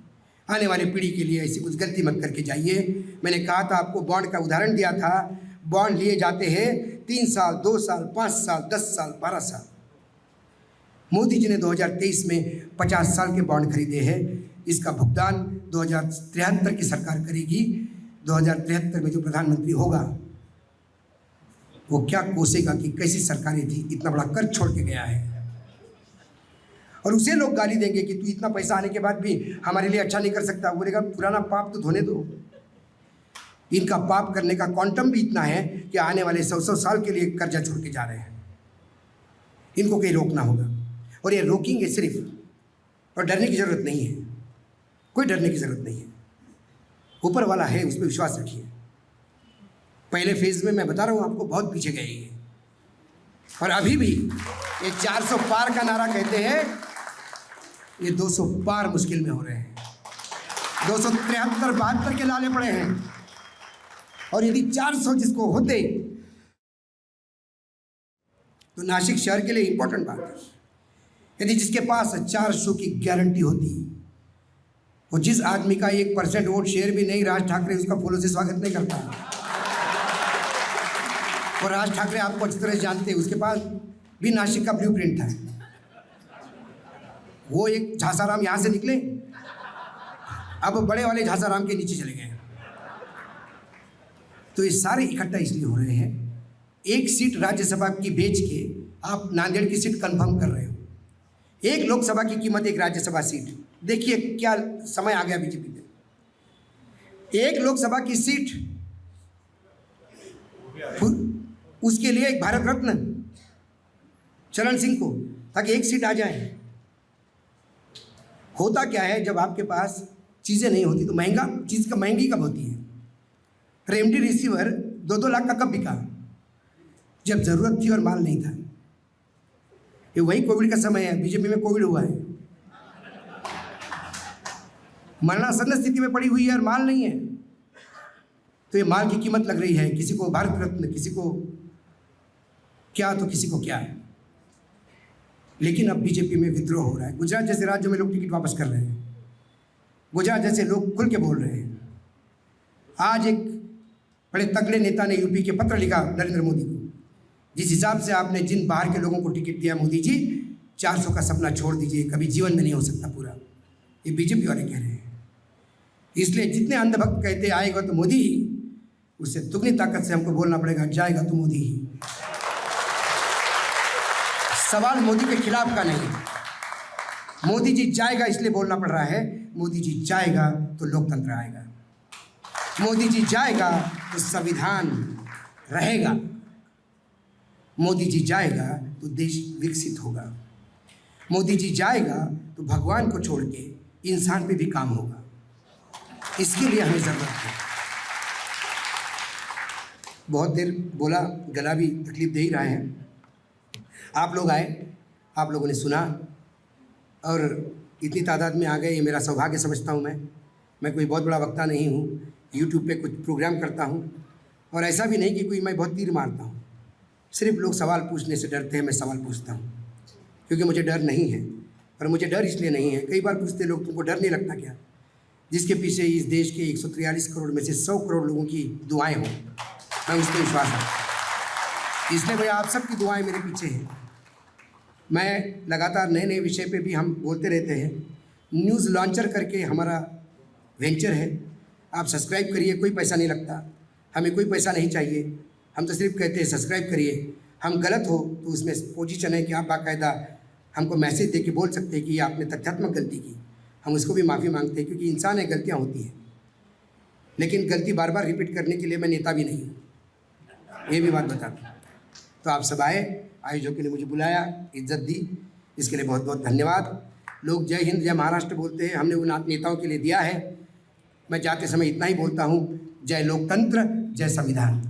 आने वाली पीढ़ी के लिए ऐसी कुछ गलती मत करके जाइए। मैंने कहा था आपको, बॉन्ड का उदाहरण दिया था। बॉन्ड लिए जाते हैं 3 साल, 2 साल, 5 साल, 10 साल, 12 साल। मोदी जी ने 2023 में 50 साल के बॉन्ड खरीदे हैं। इसका भुगतान 2073 की सरकार करेगी। 2073 में जो प्रधानमंत्री होगा वो क्या कोसेगा कि कैसी सरकारें थी, इतना बड़ा कर्ज छोड़ के गया है। और उसे लोग गाली देंगे कि तू इतना पैसा आने के बाद भी हमारे लिए अच्छा नहीं कर सकता। बोलेगा पुराना पाप तो धोने दो। इनका पाप करने का क्वांटम भी इतना है कि आने वाले 100 साल के लिए कर्जा छोड़ के जा रहे हैं। इनको कहीं रोकना होगा, और ये रोकेंगे सिर्फ। और डरने की ज़रूरत नहीं है, कोई डरने की ज़रूरत नहीं है। ऊपर वाला है, उस पर विश्वास रखिए। पहले फेज़ में मैं बता रहा हूँ आपको, बहुत पीछे गए ये, और अभी भी ये 400 पार का नारा कहते हैं, ये 200 पार मुश्किल में हो रहे हैं। 273, 72 के लाले पड़े हैं, और यदि 400 जिसको होते तो नासिक शहर के लिए इंपॉर्टेंट बात है। यदि जिसके पास 400 की गारंटी होती, वो जिस आदमी का 1% वोट शेयर भी नहीं, राज ठाकरे उसका फूलों से स्वागत नहीं करता। और राज ठाकरे आपको अच्छी तरह जानते हैं, उसके पास भी नासिक का ब्लूप्रिंट था। वो एक झांसाराम यहाँ से निकले, अब बड़े वाले झांसाराम के नीचे चले गए। तो ये सारे इकट्ठा इसलिए हो रहे हैं, एक सीट राज्यसभा की बेच के आप नांदेड़ की सीट कंफर्म कर रहे हो। एक लोकसभा की कीमत एक राज्यसभा सीट। देखिए क्या समय आ गया बीजेपी पे। एक लोकसभा की सीट, उसके लिए एक भारत रत्न चरण सिंह को, ताकि एक सीट आ जाए। होता क्या है, जब आपके पास चीज़ें नहीं होती तो महंगा चीज़ का महंगी कब होती है। रेमडेसिविर 2-2 लाख का कब बिका, जब ज़रूरत थी और माल नहीं था। ये वही कोविड का समय है, बीजेपी में कोविड हुआ है, मरणासन्न स्थिति में पड़ी हुई है और माल नहीं है। तो ये माल की कीमत लग रही है, किसी को भारत रत्न, किसी को क्या तो किसी को क्या है। लेकिन अब बीजेपी में विद्रोह हो रहा है। गुजरात जैसे राज्यों में लोग टिकट वापस कर रहे हैं, गुजरात जैसे लोग खुल के बोल रहे हैं। आज एक बड़े तगड़े नेता ने यूपी के पत्र लिखा नरेंद्र मोदी को, जिस हिसाब से आपने जिन बाहर के लोगों को टिकट दिया, मोदी जी 400 का सपना छोड़ दीजिए, कभी जीवन में नहीं हो सकता पूरा। ये बीजेपी वाले कह रहे हैं। इसलिए जितने अंधभक्त कहते आएगा तो मोदी ही, उससे दुगनी ताकत से हमको बोलना पड़ेगा जाएगा तो मोदी ही। सवाल मोदी के खिलाफ का नहीं, मोदी जी जाएगा इसलिए बोलना पड़ रहा है। मोदी जी जाएगा तो लोकतंत्र आएगा, मोदी जी जाएगा तो संविधान रहेगा। मोदी जी जाएगा तो देश विकसित होगा। मोदी जी जाएगा तो भगवान को छोड़ के इंसान पे भी काम होगा। इसके लिए हमें ज़रूरत है। बहुत देर बोला, गला भी तकलीफ दे ही रहा है। आप लोग आए, आप लोगों ने सुना और इतनी तादाद में आ गए, ये मेरा सौभाग्य समझता हूँ। मैं कोई बहुत बड़ा वक्ता नहीं हूँ, यूट्यूब पे कुछ प्रोग्राम करता हूँ और ऐसा भी नहीं कि कोई मैं बहुत तीर मारता हूँ। सिर्फ लोग सवाल पूछने से डरते हैं, मैं सवाल पूछता हूँ क्योंकि मुझे डर नहीं है। और मुझे डर इसलिए नहीं है, कई बार पूछते लोग, तुमको डर नहीं लगता क्या? जिसके पीछे इस देश के 143 करोड़ में से 100 करोड़ लोगों की दुआएं हों, मैं उस पर विश्वास रखता। इसलिए भैया आप सबकी दुआएं मेरे पीछे हैं। मैं लगातार नए नए विषय पे भी हम बोलते रहते हैं। न्यूज़ लॉन्चर करके हमारा वेंचर है, आप सब्सक्राइब करिए, कोई पैसा नहीं लगता, हमें कोई पैसा नहीं चाहिए। हम तो सिर्फ कहते हैं सब्सक्राइब करिए। हम गलत हो तो उसमें पोजीशन है कि आप बाकायदा हमको मैसेज दे के बोल सकते हैं कि ये आपने तथ्यात्मक गलती की, हम उसको भी माफ़ी मांगते हैं क्योंकि इंसान है, गलतियाँ होती हैं। लेकिन गलती बार बार रिपीट करने के लिए मैं नेता भी नहीं हूँ, ये भी बात बता दूँ। तो आप सब आए, आयोजकों ने मुझे बुलाया, इज्जत दी, इसके लिए बहुत बहुत धन्यवाद। लोग जय हिंद जय महाराष्ट्र बोलते हैं, हमने उन नेताओं के लिए दिया है। मैं जाते समय इतना ही बोलता हूँ, जय लोकतंत्र, जय संविधान।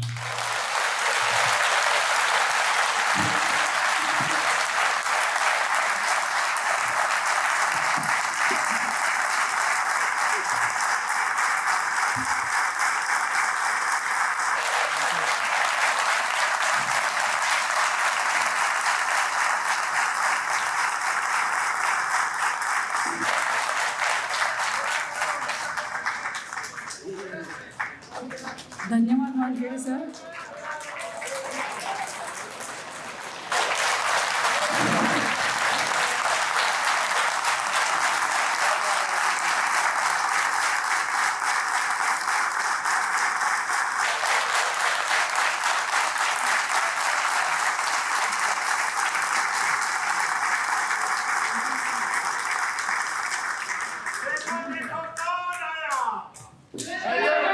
धन्यवाद वानखेडे सर। Hey,